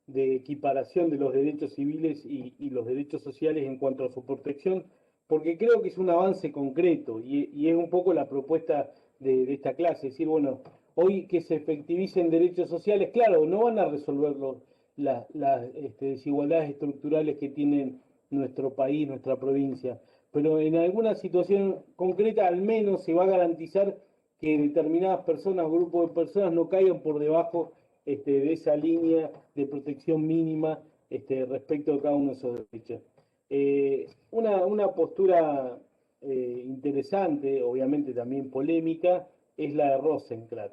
de equiparación de los derechos civiles y los derechos sociales en cuanto a su protección, porque creo que es un avance concreto y es un poco la propuesta de esta clase, es decir, bueno, hoy que se efectivicen derechos sociales, claro, no van a resolver las desigualdades estructurales que tienen nuestro país, nuestra provincia, pero en alguna situación concreta al menos se va a garantizar que determinadas personas o grupos de personas no caigan por debajo de esa línea de protección mínima respecto de cada uno de esos derechos. Una postura interesante, obviamente también polémica, es la de Rosenkranz.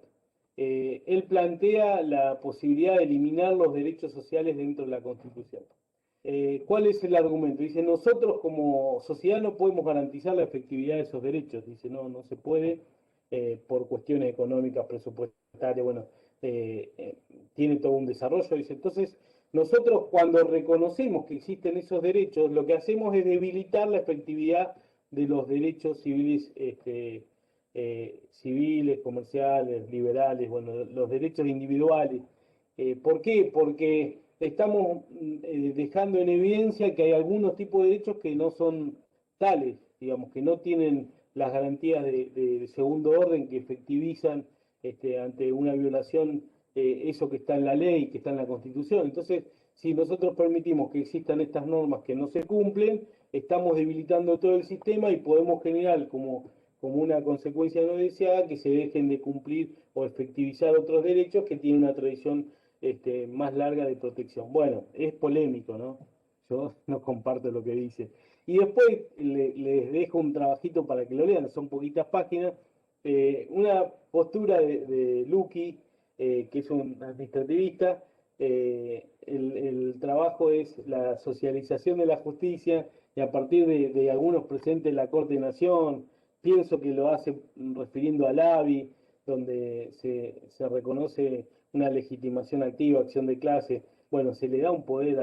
Él plantea la posibilidad de eliminar los derechos sociales dentro de la Constitución. ¿Cuál es el argumento? Dice, nosotros como sociedad no podemos garantizar la efectividad de esos derechos. Dice, no se puede por cuestiones económicas, presupuestarias, bueno, tiene todo un desarrollo. Dice, entonces, nosotros cuando reconocemos que existen esos derechos, lo que hacemos es debilitar la efectividad de los derechos civiles civiles, comerciales, liberales, bueno, los derechos individuales. ¿Por qué? Porque estamos dejando en evidencia que hay algunos tipos de derechos que no son tales, digamos, que no tienen las garantías de segundo orden que efectivizan ante una violación eso que está en la ley, que está en la Constitución. Entonces, si nosotros permitimos que existan estas normas que no se cumplen, estamos debilitando todo el sistema y podemos generar como una consecuencia no deseada que se dejen de cumplir o efectivizar otros derechos que tienen una tradición más larga de protección. Bueno, es polémico, ¿no? Yo no comparto lo que dice. Y después les dejo un trabajito para que lo lean, son poquitas páginas. Una postura de Lucky, que es un administrativista. El trabajo es la socialización de la justicia y a partir de algunos presentes en la Corte de Nación, pienso que lo hace refiriendo al ABI, donde se reconoce una legitimación activa, acción de clase. Bueno, se le da un poder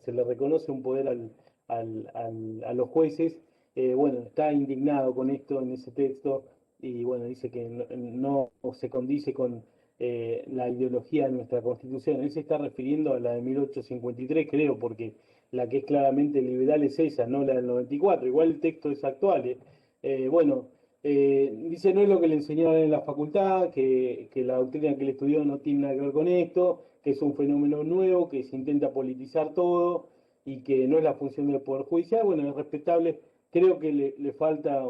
se le reconoce un poder a los jueces. Bueno, está indignado con esto en ese texto y bueno, dice que no se condice con la ideología de nuestra Constitución. Él se está refiriendo a la de 1853, creo, porque la que es claramente liberal es esa, no la del 94. Igual el texto es actual. Bueno, dice no es lo que le enseñaron en la facultad, que la doctrina que él estudió no tiene nada que ver con esto, que es un fenómeno nuevo, que se intenta politizar todo y que no es la función del Poder Judicial. Bueno, es respetable. Creo que le falta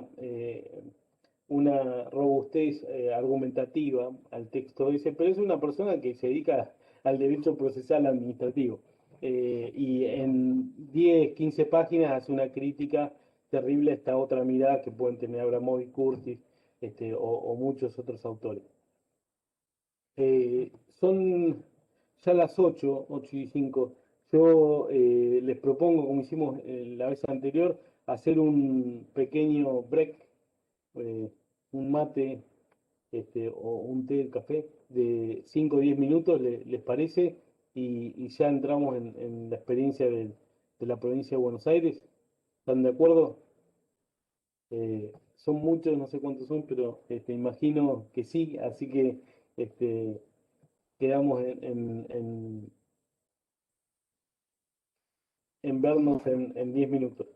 una robustez argumentativa al texto ese, pero es una persona que se dedica al derecho procesal administrativo. Y en 10, 15 páginas hace una crítica terrible a esta otra mirada que pueden tener Abramovich, Curtis, o muchos otros autores. Son ya las 8:05. Yo les propongo, como hicimos la vez anterior, hacer un pequeño break, eh, un mate o un té, café de 5 o 10 minutos, ¿les parece? Y ya entramos en la experiencia de la provincia de Buenos Aires. ¿Están de acuerdo? Son muchos, no sé cuántos son, pero imagino que sí, así que este, quedamos en vernos en 10 minutos.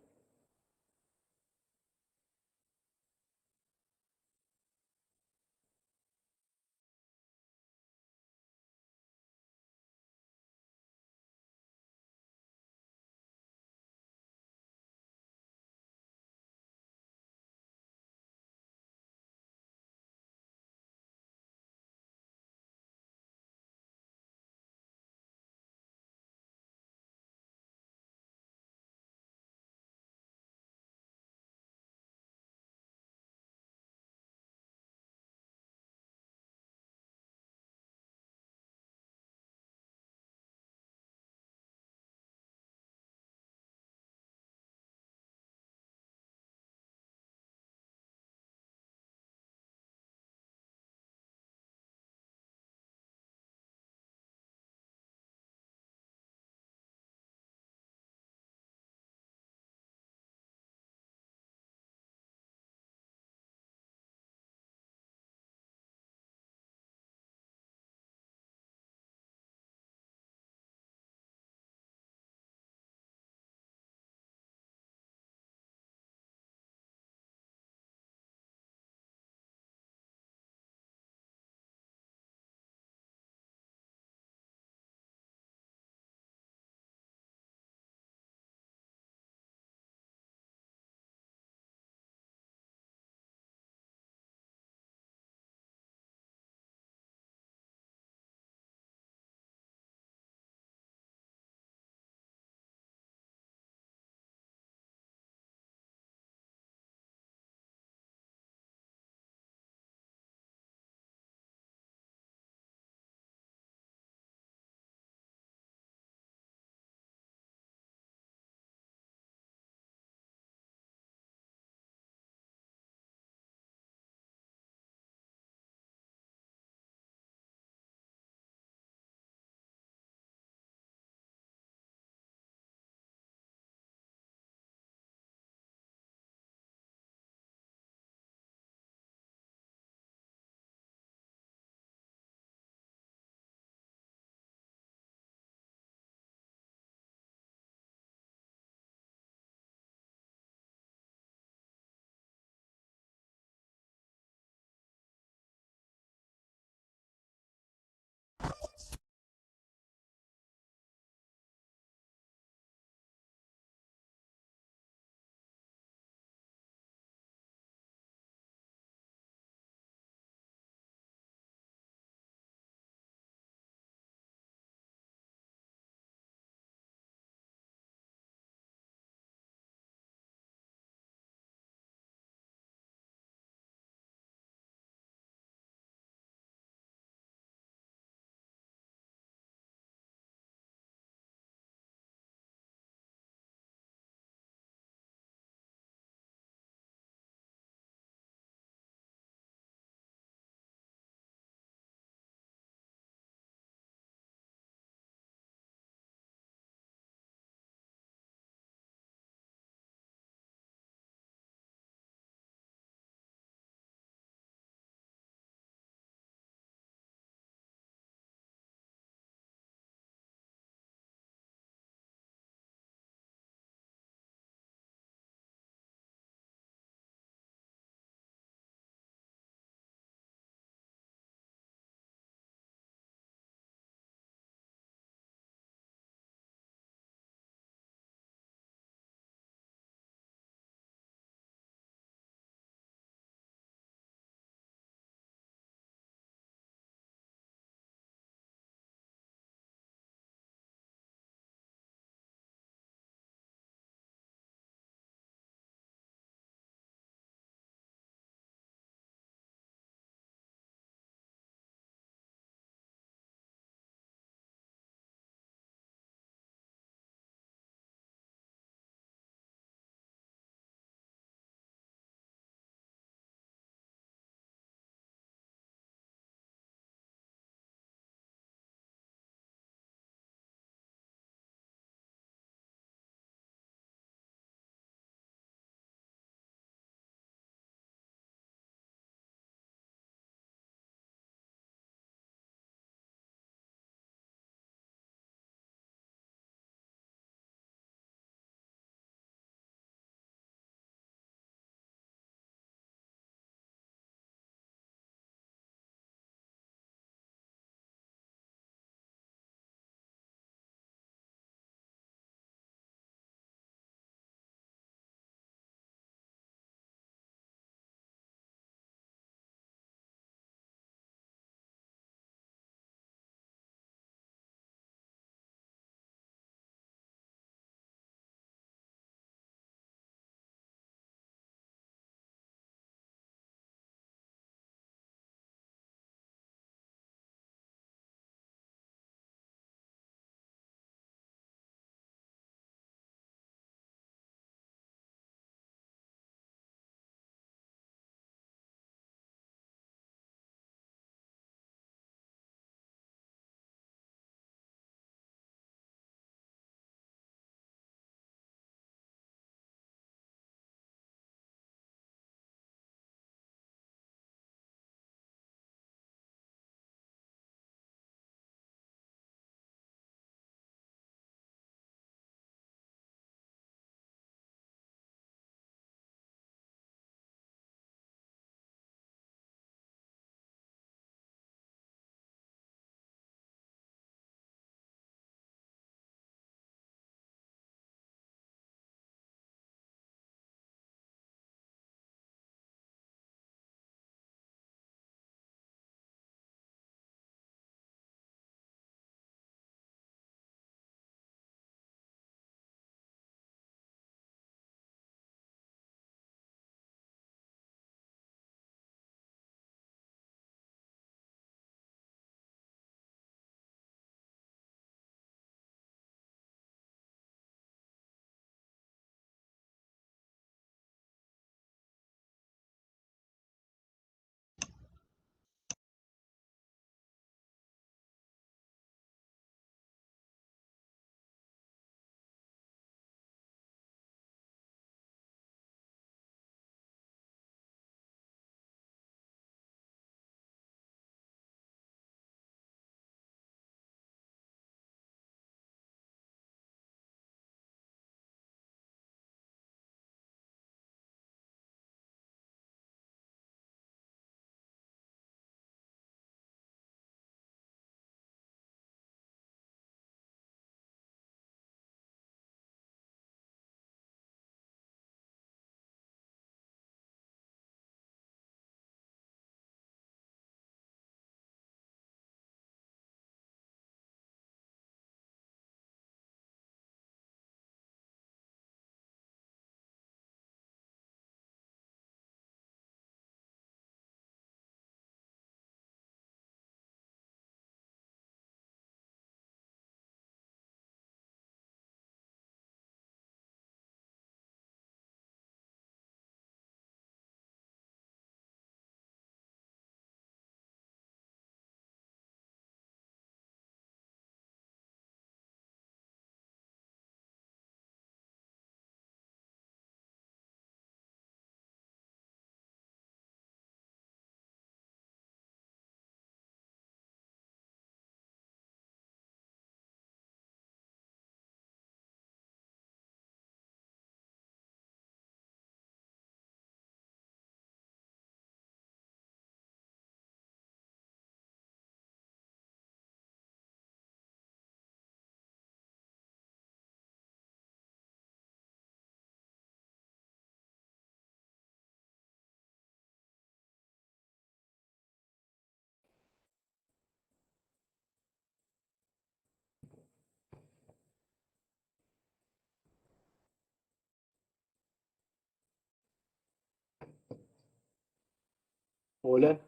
Hola,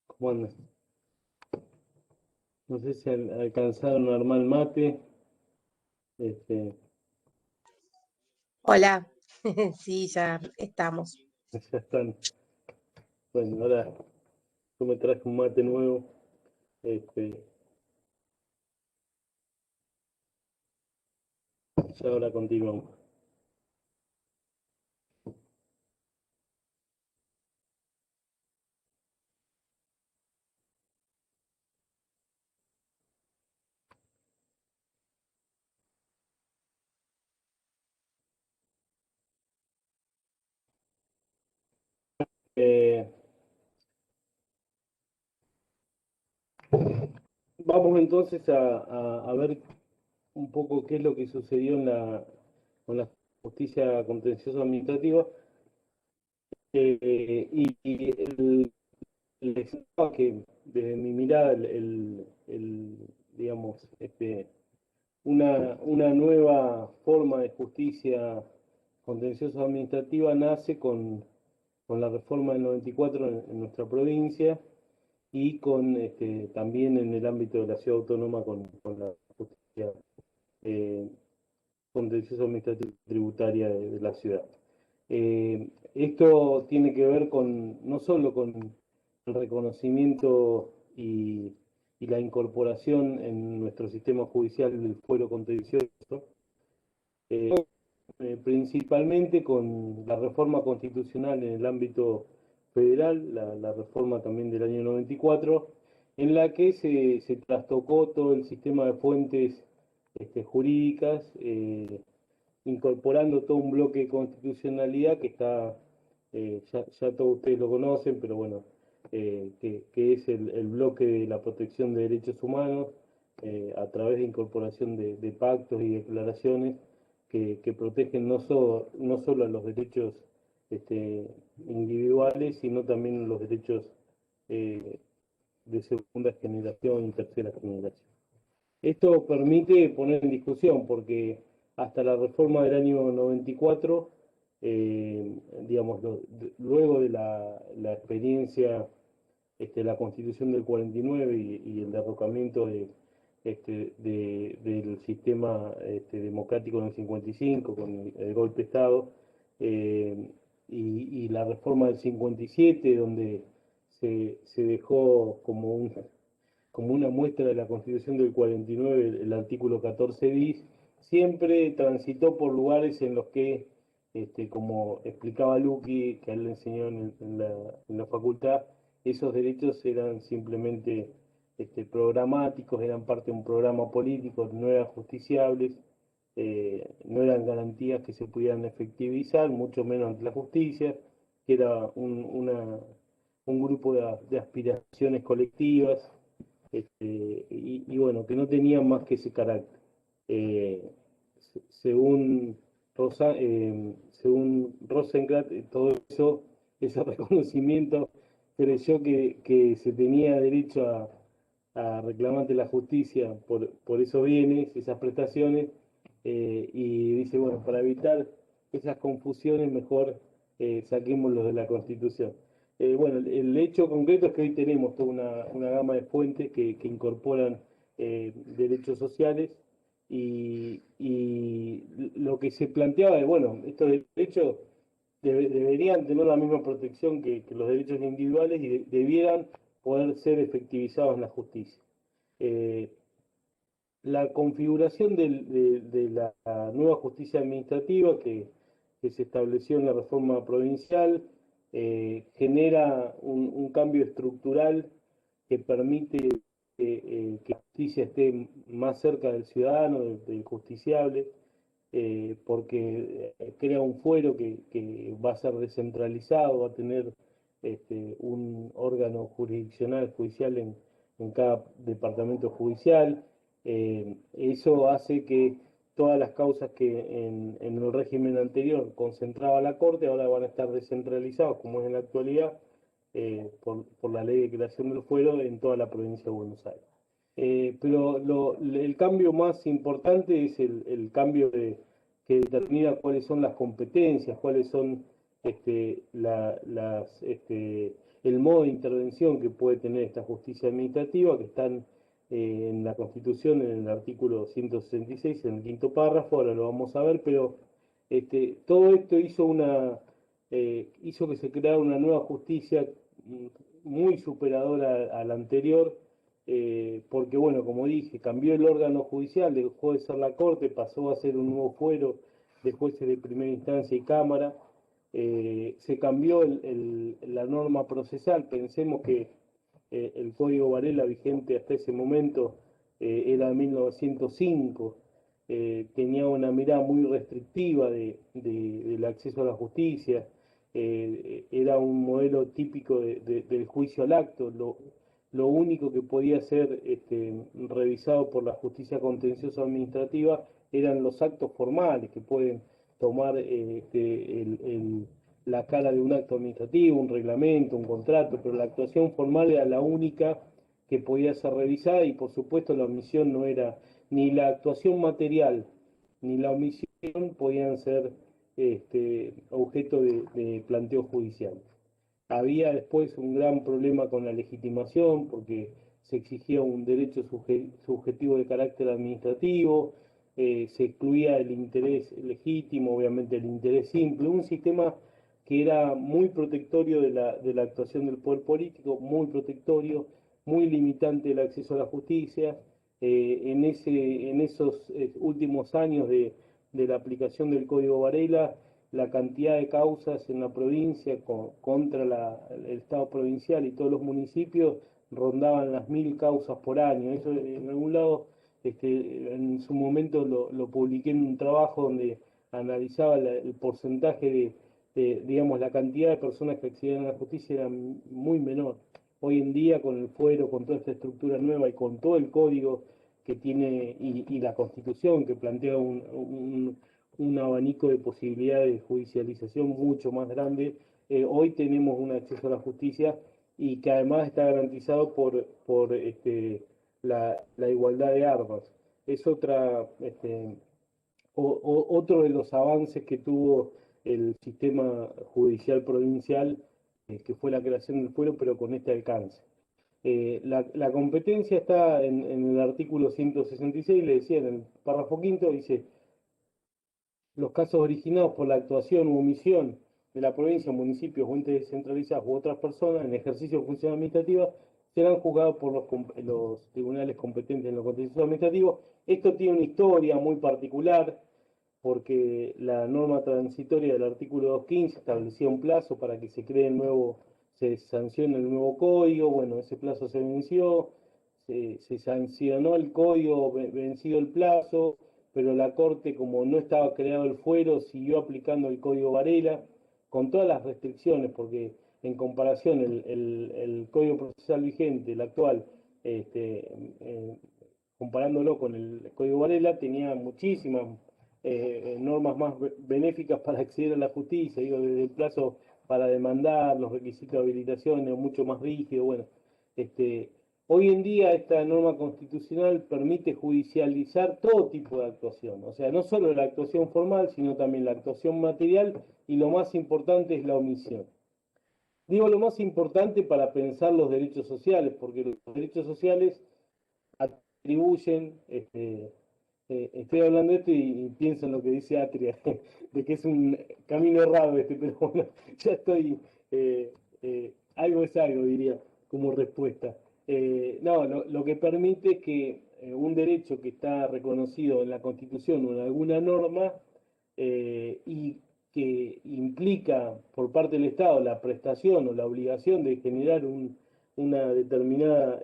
¿cómo andas? No sé si alcanzaron a armar el mate. Este, Hola, sí, ya estamos. ya están. Bueno, ahora yo me traje un mate nuevo. Este, ya ahora continuamos. Eh, Vamos entonces a ver un poco qué es lo que sucedió con la justicia contenciosa administrativa. Y les que desde mi mirada, digamos, una nueva forma de justicia contenciosa administrativa nace con la reforma del 94 en nuestra provincia y también en el ámbito de la ciudad autónoma con la justicia eh, contenciosa administrativa tributaria de la ciudad. Esto tiene que ver no solo con el reconocimiento y la incorporación en nuestro sistema judicial del fuero contencioso, eh, principalmente con la reforma constitucional en el ámbito federal, la reforma también del año 94, en la que se trastocó todo el sistema de fuentes jurídicas, incorporando todo un bloque de constitucionalidad que está, ya todos ustedes lo conocen, pero bueno, que es el bloque de la protección de derechos humanos a través de incorporación de pactos y declaraciones que protegen no solo a los derechos este, individuales, sino también los derechos eh, de segunda generación y tercera generación. Esto permite poner en discusión, porque hasta la reforma del año 94, digamos, luego de la experiencia, la constitución del 49 y el derrocamiento del sistema democrático en el 55 con el golpe de Estado, eh, y la reforma del 57, donde se dejó como una muestra de la Constitución del 49, el artículo 14 bis, siempre transitó por lugares en los que, como explicaba Luqui, que a él le enseñó en la facultad, esos derechos eran simplemente programáticos, eran parte de un programa político, no eran justiciables, no eran garantías que se pudieran efectivizar, mucho menos ante la justicia, que era un grupo de aspiraciones colectivas, y bueno, que no tenían más que ese carácter. Eh, según, según Rosencrantz, todo eso, ese reconocimiento, creyó que se tenía derecho a reclamar ante la justicia por esos bienes, esas prestaciones, y dice, bueno, para evitar esas confusiones, mejor saquémoslos de la Constitución. Bueno, el hecho concreto es que hoy tenemos toda una gama de fuentes que incorporan derechos sociales y lo que se planteaba es, bueno, estos derechos deberían tener la misma protección que los derechos individuales y debieran poder ser efectivizados en la justicia. Eh, la configuración de la nueva justicia administrativa que se estableció en la reforma provincial genera un cambio estructural que permite que la justicia esté más cerca del ciudadano, del justiciable, porque crea un fuero que va a ser descentralizado, va a tener un órgano jurisdiccional, judicial en cada departamento judicial. Eso hace que todas las causas que en el régimen anterior concentraba la Corte ahora van a estar descentralizadas, como es en la actualidad, por la ley de creación del fuero en toda la provincia de Buenos Aires. Pero el cambio más importante es el cambio que determina cuáles son las competencias, cuáles son el modo de intervención que puede tener esta justicia administrativa, que están en la Constitución, en el artículo 166, en el quinto párrafo, ahora lo vamos a ver, pero todo esto hizo que se creara una nueva justicia muy superadora a la anterior, porque bueno, como dije, cambió el órgano judicial, dejó de ser la Corte, pasó a ser un nuevo fuero de jueces de primera instancia y Cámara. Se cambió la norma procesal. Pensemos que el Código Varela vigente hasta ese momento era de 1905, tenía una mirada muy restrictiva del acceso a la justicia, era un modelo típico del juicio al acto. Lo único que podía ser revisado por la justicia contenciosa administrativa eran los actos formales que pueden tomar la cara de un acto administrativo, un reglamento, un contrato, pero la actuación formal era la única que podía ser revisada y por supuesto la omisión no era, ni la actuación material ni la omisión podían ser objeto de planteo judicial. Había después un gran problema con la legitimación porque se exigía un derecho subjetivo de carácter administrativo, se excluía el interés legítimo, obviamente el interés simple, un sistema que era muy protectorio de la actuación del poder político, muy protectorio, muy limitante del acceso a la justicia. En esos últimos años de la aplicación del Código Varela, la cantidad de causas en la provincia contra el Estado provincial y todos los municipios rondaban las 1000 causas por año. Eso en algún lado, en su momento lo publiqué en un trabajo donde analizaba el porcentaje digamos, la cantidad de personas que accedían a la justicia era muy menor. Hoy en día, con el fuero, con toda esta estructura nueva y con todo el código que tiene y la Constitución que plantea un abanico de posibilidades de judicialización mucho más grande, hoy tenemos un acceso a la justicia y que además está garantizado por la igualdad de armas. Es otro de los avances que tuvo el sistema judicial provincial, que fue la creación del fuero, pero con este alcance. La competencia está en el artículo 166, le decía, en el párrafo quinto, dice: los casos originados por la actuación u omisión de la provincia, municipios o entes descentralizados u otras personas en ejercicio de función administrativa serán juzgados por los tribunales competentes en lo contencioso administrativo. Esto tiene una historia muy particular, porque la norma transitoria del artículo 215 establecía un plazo para que se cree se sancione el nuevo código. Bueno, ese plazo se venció, se sancionó el código vencido el plazo, pero la Corte, como no estaba creado el fuero, siguió aplicando el Código Varela con todas las restricciones, porque en comparación el Código Procesal vigente, el actual, comparándolo con el Código Varela, tenía muchísimas normas más benéficas para acceder a la justicia, digo, desde el plazo para demandar, los requisitos de habilitación es mucho más rígido. Bueno, hoy en día esta norma constitucional permite judicializar todo tipo de actuación, o sea, no solo la actuación formal, sino también la actuación material, y lo más importante es la omisión. Digo lo más importante para pensar los derechos sociales, porque los derechos sociales atribuyen, estoy hablando de esto y pienso en lo que dice Atria, de que es un camino errado pero bueno, ya estoy, algo es algo, diría, como respuesta. No, lo que permite es que un derecho que está reconocido en la Constitución o en alguna norma, y que implica por parte del Estado la prestación o la obligación de generar una determinada,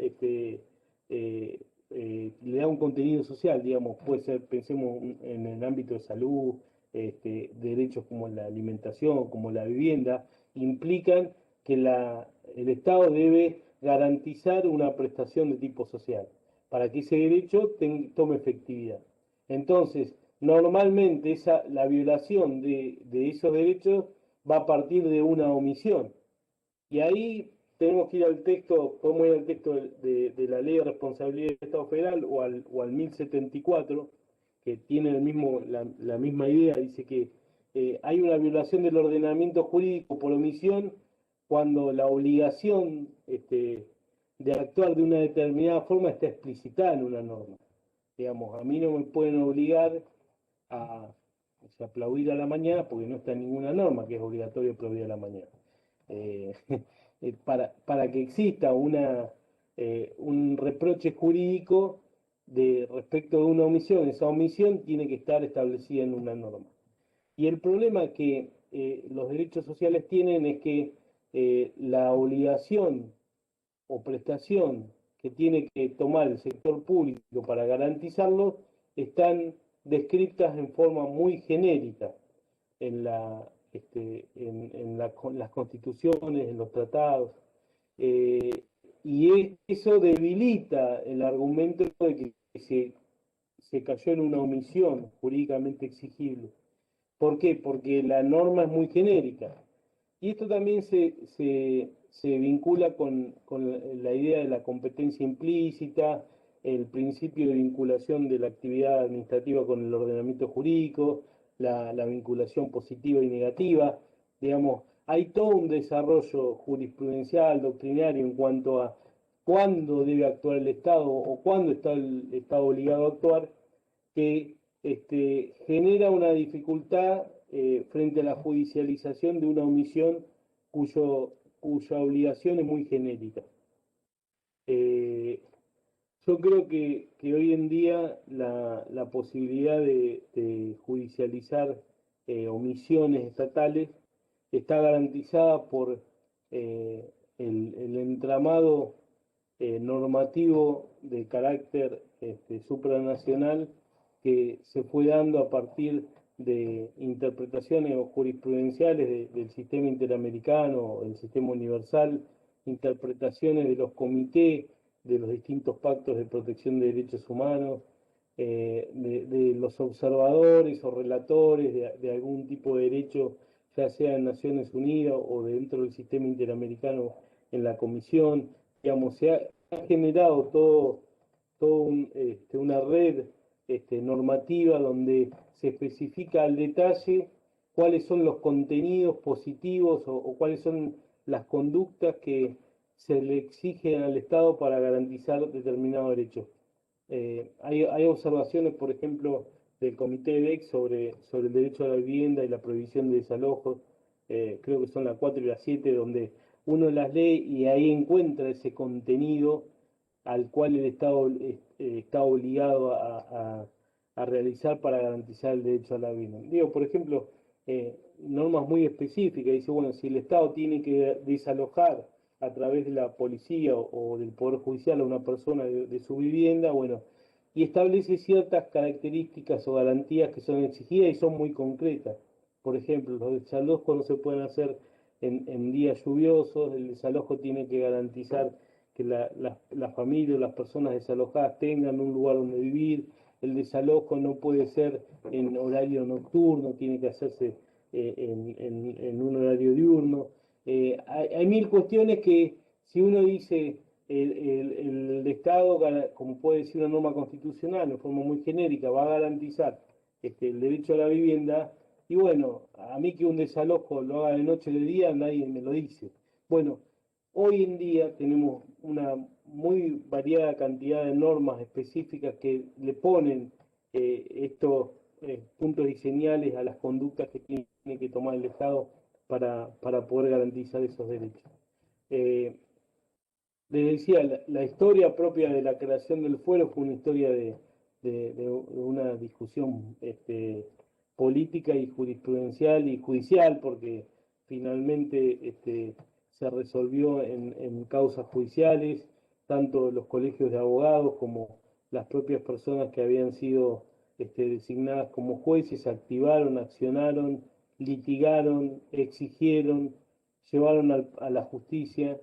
le da un contenido social, digamos, puede ser, pensemos en el ámbito de salud, derechos como la alimentación, como la vivienda, implican que el Estado debe garantizar una prestación de tipo social para que ese derecho tome efectividad. Entonces, normalmente la violación de esos derechos va a partir de una omisión. Y ahí tenemos que ir al texto, podemos ir al texto de la Ley de Responsabilidad del Estado Federal o al 1074, que tiene la misma idea. Dice que hay una violación del ordenamiento jurídico por omisión cuando la obligación de actuar de una determinada forma está explicitada en una norma. Digamos, a mí no me pueden obligar a aplaudir a la mañana porque no está en ninguna norma que es obligatorio aplaudir a la mañana. Para que exista un reproche jurídico respecto de una omisión, esa omisión tiene que estar establecida en una norma. Y el problema que los derechos sociales tienen es que la obligación o prestación que tiene que tomar el sector público para garantizarlo están descritas en forma muy genérica en las constituciones, en los tratados, y eso debilita el argumento de que se cayó en una omisión jurídicamente exigible. ¿Por qué? Porque la norma es muy genérica. Y esto también se vincula con la idea de la competencia implícita, el principio de vinculación de la actividad administrativa con el ordenamiento jurídico, la vinculación positiva y negativa. Digamos, hay todo un desarrollo jurisprudencial, doctrinario en cuanto a cuándo debe actuar el Estado o cuándo está el Estado obligado a actuar, que genera una dificultad frente a la judicialización de una omisión cuya obligación es muy genérica. Yo creo que hoy en día la posibilidad de judicializar omisiones estatales está garantizada por el entramado normativo de carácter supranacional que se fue dando a partir de interpretaciones o jurisprudenciales del sistema interamericano, del sistema universal, interpretaciones de los comités de los distintos pactos de protección de derechos humanos, de los observadores o relatores de algún tipo de derecho, ya sea en Naciones Unidas o dentro del sistema interamericano en la Comisión. Digamos, se ha generado una red normativa donde se especifica al detalle cuáles son los contenidos positivos o cuáles son las conductas que se le exigen al Estado para garantizar determinado derecho. Hay observaciones, por ejemplo, del Comité de DEC sobre el derecho a la vivienda y la prohibición de desalojos, creo que son la 4 y la 7, donde uno las lee y ahí encuentra ese contenido al cual el Estado está obligado a realizar para garantizar el derecho a la vivienda. Digo, por ejemplo, normas muy específicas, dice, bueno, si el Estado tiene que desalojar a través de la policía o del Poder Judicial a una persona de su vivienda, bueno, y establece ciertas características o garantías que son exigidas y son muy concretas. Por ejemplo, los desalojos no se pueden hacer en días lluviosos, el desalojo tiene que garantizar que la familia o las personas desalojadas tengan un lugar donde vivir, el desalojo no puede ser en horario nocturno, tiene que hacerse en un horario diurno. Hay mil cuestiones que si uno dice el Estado, como puede decir una norma constitucional, en forma muy genérica, va a garantizar el derecho a la vivienda, y bueno, a mí que un desalojo lo haga de noche o de día, nadie me lo dice. Bueno, hoy en día tenemos una muy variada cantidad de normas específicas que le ponen estos puntos y señales a las conductas que tiene que tomar el Estado para poder garantizar esos derechos. Les decía, la historia propia de la creación del fuero fue una historia de una discusión política y jurisprudencial y judicial, porque finalmente se resolvió en causas judiciales, tanto los colegios de abogados como las propias personas que habían sido designadas como jueces activaron, accionaron, litigaron, exigieron, llevaron a la justicia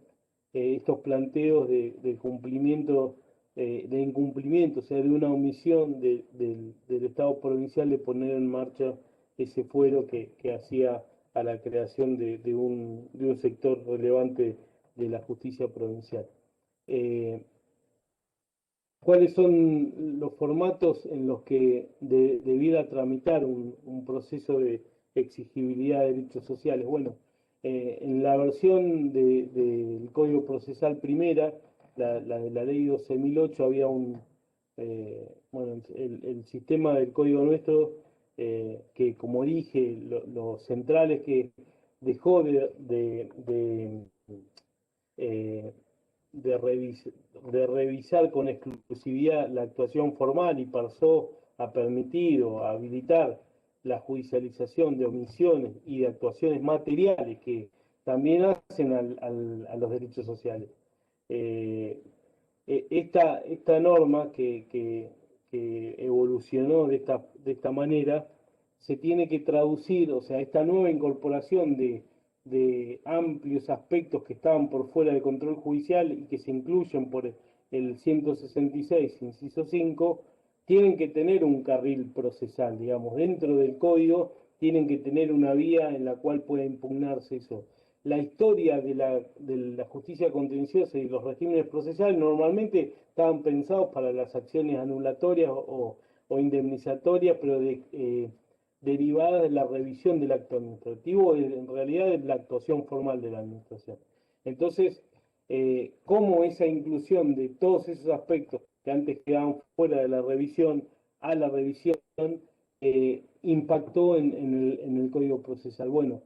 estos planteos de cumplimiento, de incumplimiento, o sea, de una omisión del Estado provincial de poner en marcha ese fuero que hacía a la creación de un sector relevante de la justicia provincial. ¿Cuáles son los formatos en los que debiera tramitar un proceso de exigibilidad de derechos sociales. Bueno, en la versión del Código Procesal primera, de la ley 12.008, había bueno, el sistema del código nuestro, que como dije, lo central es que dejó eh, de revisar con exclusividad la actuación formal y pasó a permitir o a habilitar la judicialización de omisiones y de actuaciones materiales que también hacen a los derechos sociales. Esta norma que evolucionó de esta manera se tiene que traducir, o sea, esta nueva incorporación de amplios aspectos que estaban por fuera del control judicial y que se incluyen por el 166, inciso 5, tienen que tener un carril procesal, digamos, dentro del código tienen que tener una vía en la cual pueda impugnarse eso. La historia de la justicia contenciosa y los regímenes procesales normalmente estaban pensados para las acciones anulatorias o indemnizatorias, pero derivadas de la revisión del acto administrativo, en realidad de la actuación formal de la administración. Entonces, cómo esa inclusión de todos esos aspectos que antes quedaban fuera de la revisión a la revisión impactó en el Código Procesal. Bueno,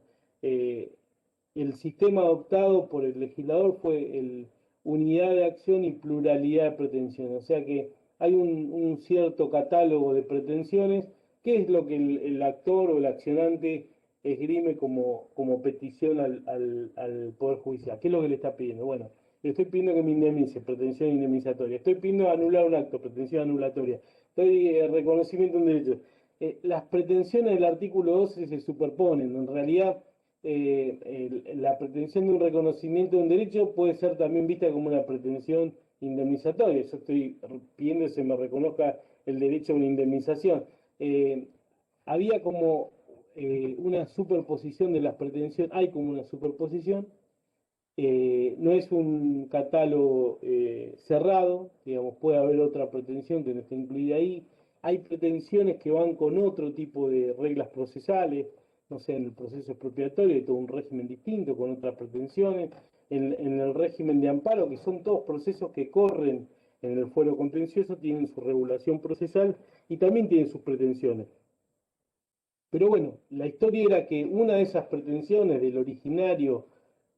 el sistema adoptado por el legislador fue unidad de acción y pluralidad de pretensiones, o sea que hay un cierto catálogo de pretensiones, que es lo que el actor o el accionante esgrime como petición al Poder Judicial. ¿Qué es lo que le está pidiendo? Bueno, le estoy pidiendo que me indemnice, pretensión indemnizatoria. Estoy pidiendo anular un acto, pretensión anulatoria. Estoy reconocimiento de un derecho. Las pretensiones del artículo 12 se superponen. En realidad, la pretensión de un reconocimiento de un derecho puede ser también vista como una pretensión indemnizatoria. Yo estoy pidiendo que se me reconozca el derecho a una indemnización. Había como una superposición de las pretensiones, hay como una superposición. No es un catálogo cerrado, digamos, puede haber otra pretensión que no esté incluida ahí. Hay pretensiones que van con otro tipo de reglas procesales, no sé, en el proceso expropiatorio hay todo un régimen distinto con otras pretensiones, en el régimen de amparo, que son todos procesos que corren en el fuero contencioso, tienen su regulación procesal y también tienen sus pretensiones. Pero bueno, la historia era que una de esas pretensiones del originario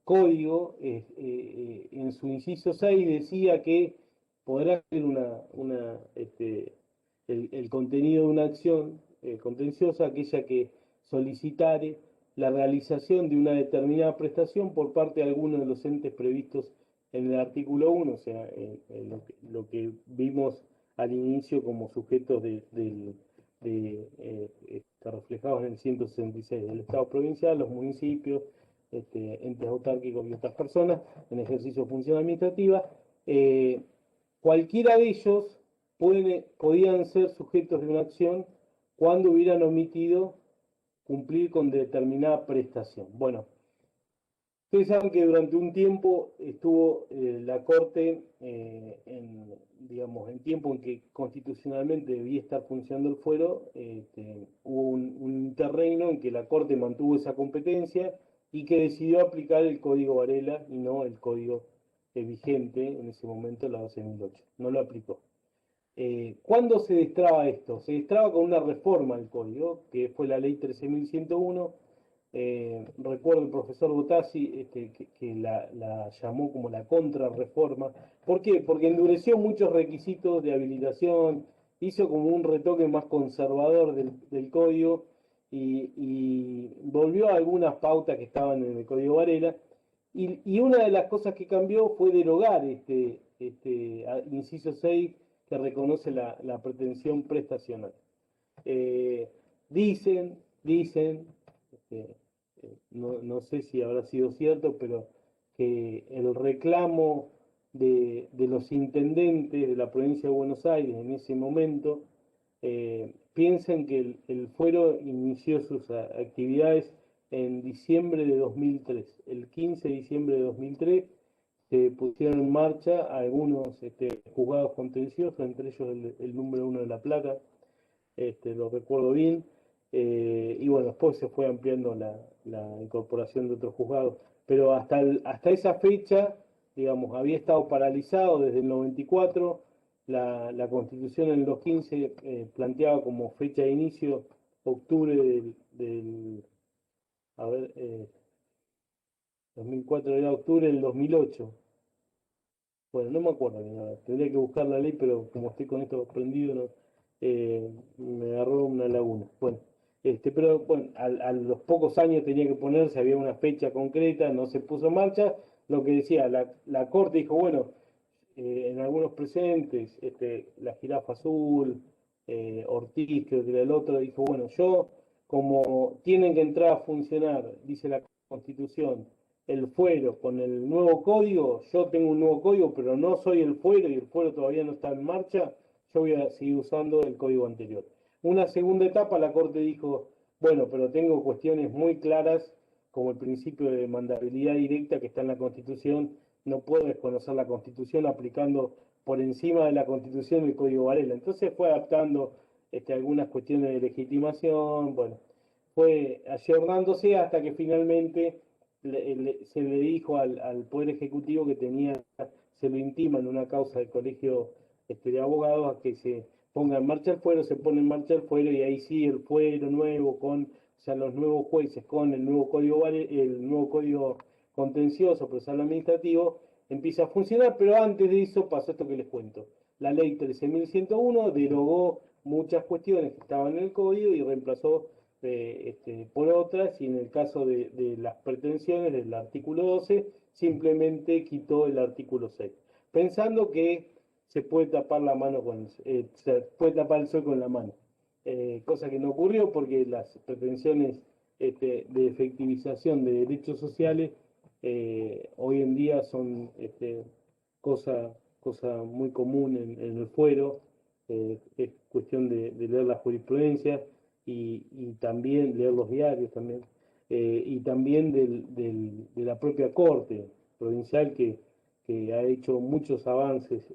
código, en su inciso 6 decía que podrá ser el contenido de una acción contenciosa aquella que solicitare la realización de una determinada prestación por parte de alguno de los entes previstos en el artículo 1, o sea, lo que vimos al inicio como sujetos reflejados en el 166 del Estado provincial, los municipios, entes autárquicos y otras personas en ejercicio de función administrativa. Cualquiera de ellos podían ser sujetos de una acción cuando hubieran omitido cumplir con determinada prestación. Bueno, ustedes saben que durante un tiempo estuvo la Corte, digamos, en tiempo en que constitucionalmente debía estar funcionando el fuero, hubo un interregno en que la Corte mantuvo esa competencia y que decidió aplicar el Código Varela y no el código vigente en ese momento, la 12.008. No lo aplicó. ¿Cuándo se destraba esto? Se destraba con una reforma al código, que fue la ley 13.101. Recuerdo el profesor Botassi que la llamó como la contrarreforma. ¿Por qué? Porque endureció muchos requisitos de habilitación, hizo como un retoque más conservador del código y volvió a algunas pautas que estaban en el Código Varela. Y una de las cosas que cambió fue derogar inciso 6 que reconoce la pretensión prestacional. Dicen, no sé si habrá sido cierto, pero que el reclamo de los intendentes de la provincia de Buenos Aires en ese momento piensan que el fuero inició sus actividades en diciembre de 2003. El 15 de diciembre de 2003 se pusieron en marcha algunos juzgados contenciosos, entre ellos el número 1 de La Plata, lo recuerdo bien, y bueno, después se fue ampliando la incorporación de otros juzgados, pero hasta esa fecha, digamos, había estado paralizado desde el 94. La Constitución en los 15 planteaba como fecha de inicio octubre a ver, 2004 era octubre del 2008. Bueno, no me acuerdo ni nada, tendría que buscar la ley, pero como estoy con esto prendido, no, me agarró una laguna. Bueno, pero bueno, a los pocos años tenía que ponerse, había una fecha concreta, no se puso en marcha. Lo que decía, la Corte dijo, bueno, en algunos presentes, la jirafa azul, Ortiz, creo que era el otro, dijo, bueno, yo, como tienen que entrar a funcionar, dice la Constitución, el fuero con el nuevo código, yo tengo un nuevo código, pero no soy el fuero y el fuero todavía no está en marcha, yo voy a seguir usando el código anterior. Una segunda etapa, la Corte dijo, bueno, pero tengo cuestiones muy claras, como el principio de mandabilidad directa que está en la Constitución, no puedo desconocer la Constitución aplicando por encima de la Constitución el Código Varela. Entonces fue adaptando algunas cuestiones de legitimación, bueno, fue ayornándose hasta que finalmente se le dijo al Poder Ejecutivo que se lo intima en una causa del Colegio de Abogados a que se ponga en marcha el fuero, se pone en marcha el fuero y ahí sí el fuero nuevo o sea, los nuevos jueces con el nuevo código contencioso procesal administrativo empieza a funcionar, pero antes de eso pasó esto que les cuento. La ley 13.101 derogó muchas cuestiones que estaban en el código y reemplazó por otras, y en el caso de las pretensiones del artículo 12, simplemente quitó el artículo 6, pensando que se puede tapar la mano se puede tapar el sol con la mano. Cosa que no ocurrió porque las pretensiones de efectivización de derechos sociales hoy en día son cosa muy común en el fuero. Es cuestión de leer la jurisprudencia y también leer los diarios también, y también de la propia Corte Provincial que ha hecho muchos avances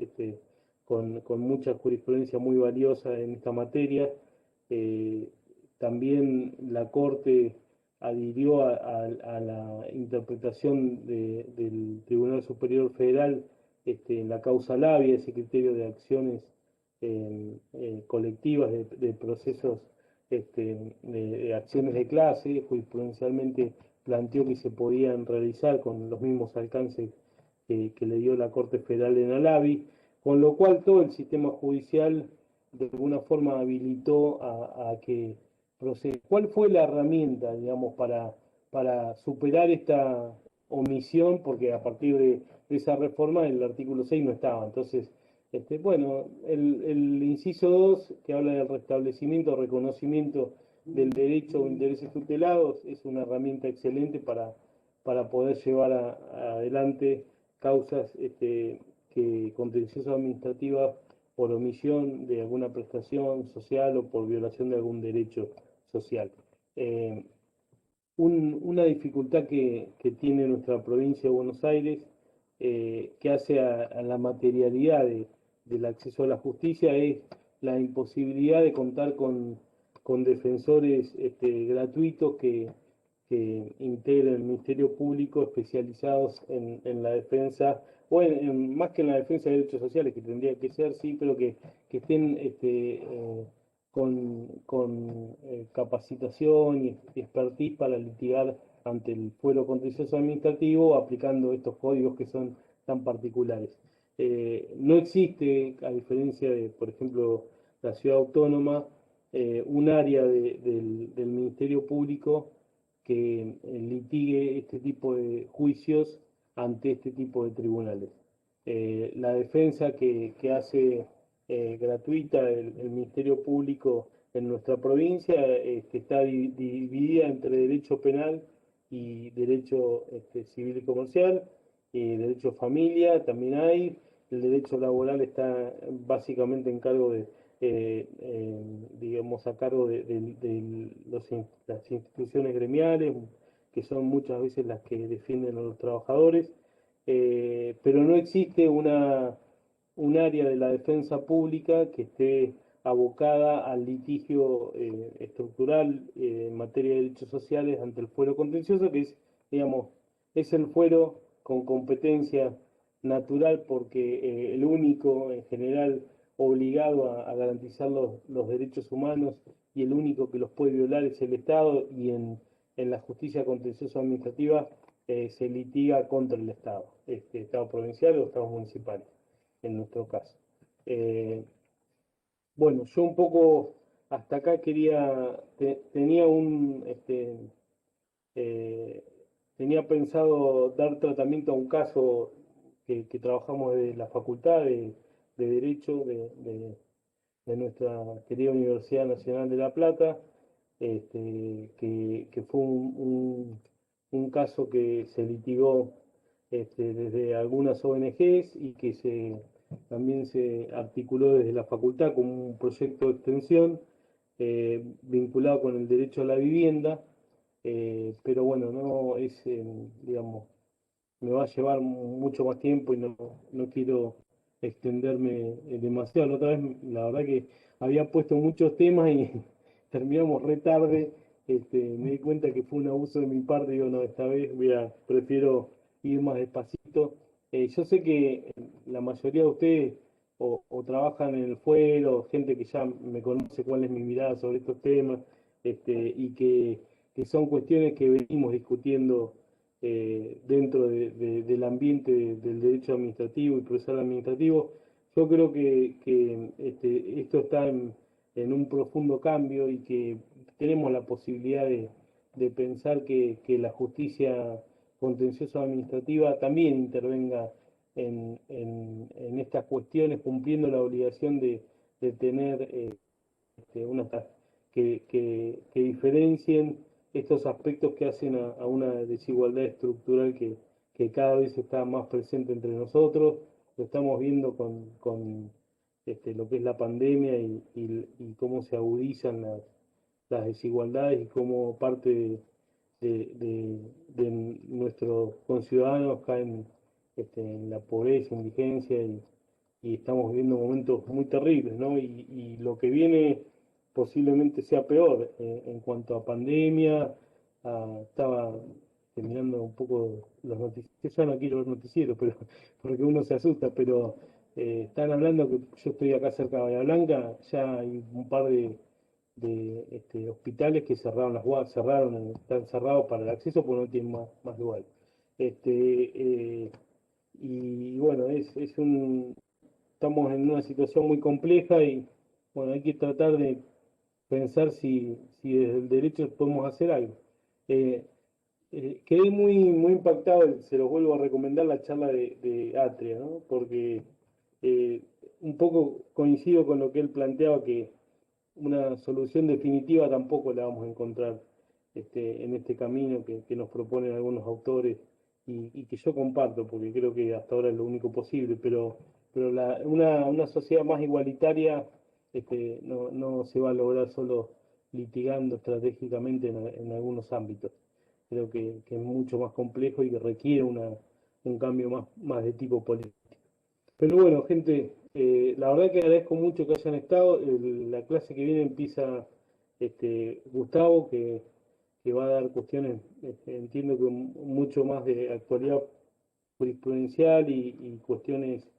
con mucha jurisprudencia muy valiosa en esta materia. Eh, También la Corte adhirió a la interpretación del Tribunal Superior Federal en la causa Labia, ese criterio de acciones colectivas, de procesos, de acciones de clase. Jurisprudencialmente planteó que se podían realizar con los mismos alcances que le dio la Corte Federal en Alavi, con lo cual todo el sistema judicial de alguna forma habilitó a que proceda. ¿Cuál fue la herramienta, digamos, para superar esta omisión? Porque a partir de esa reforma el artículo 6 no estaba. Entonces, bueno, el inciso 2, que habla del restablecimiento o reconocimiento del derecho o intereses tutelados, es una herramienta excelente para poder llevar adelante causas contenciosas administrativas por omisión de alguna prestación social o por violación de algún derecho social. Una dificultad que tiene nuestra provincia de Buenos Aires, que hace a la materialidad del acceso a la justicia, es la imposibilidad de contar con defensores gratuitos que integren el Ministerio Público especializados en la defensa, o más que en la defensa de derechos sociales, que tendría que ser, sí, pero que estén con capacitación y expertise para litigar ante el fuero contencioso administrativo, aplicando estos códigos que son tan particulares. No existe, a diferencia de, por ejemplo, la ciudad autónoma, un área del Ministerio Público que litigue este tipo de juicios ante este tipo de tribunales. La defensa que hace gratuita el Ministerio Público en nuestra provincia está dividida entre derecho penal y derecho civil y comercial, y derecho familia también hay. El derecho laboral está básicamente en cargo digamos, a cargo de las instituciones gremiales, que son muchas veces las que defienden a los trabajadores, pero no existe un área de la defensa pública que esté abocada al litigio estructural en materia de derechos sociales ante el fuero contencioso, que es, digamos, es el fuero con competencia natural porque el único en general obligado a garantizar los derechos humanos y el único que los puede violar es el Estado, y en la justicia contenciosa administrativa se litiga contra el Estado, Estado provincial o Estados municipales, en nuestro caso. Bueno, yo un poco hasta acá tenía eh, tenía pensado dar tratamiento a un caso que trabajamos de la Facultad de Derecho de nuestra querida Universidad Nacional de La Plata, que fue un caso que se litigó desde algunas ONGs y que también se articuló desde la facultad como un proyecto de extensión vinculado con el derecho a la vivienda, pero bueno, no es, digamos, me va a llevar mucho más tiempo y no quiero extenderme demasiado. La otra vez, la verdad que había puesto muchos temas y terminamos re tarde. Me di cuenta que fue un abuso de mi parte. Digo, no, esta vez prefiero ir más despacito. Yo sé que la mayoría de ustedes o trabajan en el fuero, gente que ya me conoce cuál es mi mirada sobre estos temas, y que son cuestiones que venimos discutiendo dentro del ambiente del derecho administrativo y procesal administrativo. Yo creo que esto está en un profundo cambio y que tenemos la posibilidad de pensar que la justicia contenciosa administrativa también intervenga en estas cuestiones, cumpliendo la obligación de tener unas que diferencien estos aspectos que hacen a una desigualdad estructural que cada vez está más presente entre nosotros. Lo estamos viendo con lo que es la pandemia y cómo se agudizan las desigualdades y cómo parte de nuestros conciudadanos caen en la pobreza, indigencia y estamos viviendo momentos muy terribles, ¿no? Y lo que viene posiblemente sea peor en cuanto a pandemia. Estaba terminando un poco los noticieros, ya no quiero ver noticieros, pero porque uno se asusta, pero están hablando que yo estoy acá cerca de Bahía Blanca, ya hay un par de hospitales que cerraron están cerrados para el acceso porque no tienen más lugar. Y bueno, estamos en una situación muy compleja y bueno, hay que tratar de pensar si desde el derecho podemos hacer algo. Eh, Quedé muy impactado, se los vuelvo a recomendar la charla de Atria, ¿no? Porque eh, un poco coincido con lo que él planteaba, que una solución definitiva tampoco la vamos a encontrar en este camino que nos proponen algunos autores y que yo comparto, porque creo que hasta ahora es lo único posible, pero una sociedad más igualitaria no se va a lograr solo litigando estratégicamente en algunos ámbitos. Creo que es mucho más complejo y que requiere un cambio más de tipo político. Pero bueno, gente, la verdad que agradezco mucho que hayan estado. La clase que viene empieza Gustavo, que va a dar cuestiones, entiendo que mucho más de actualidad jurisprudencial y cuestiones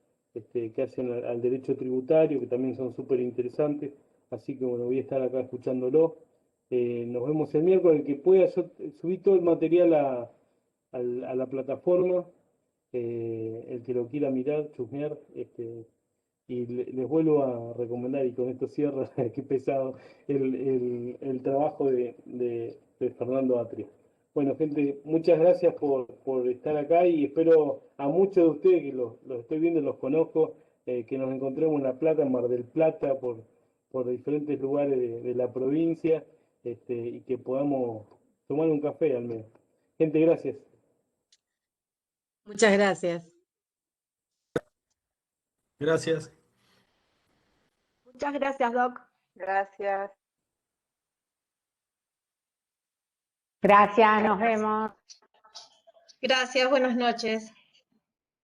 que hacen al derecho tributario, que también son súper interesantes. Así que bueno, voy a estar acá escuchándolo. Nos vemos el miércoles. El que pueda, yo subí todo el material a la plataforma. El que lo quiera mirar, chusmear, y les vuelvo a recomendar, y con esto cierro, qué pesado, el trabajo de Fernando Atria. Bueno, gente, muchas gracias por estar acá y espero a muchos de ustedes que los estoy viendo, los conozco, que nos encontremos en La Plata, en Mar del Plata, por diferentes lugares de la provincia, y que podamos tomar un café al menos. Gente, gracias. Muchas gracias. Gracias. Muchas gracias, Doc. Gracias. Gracias, nos vemos. Gracias, buenas noches.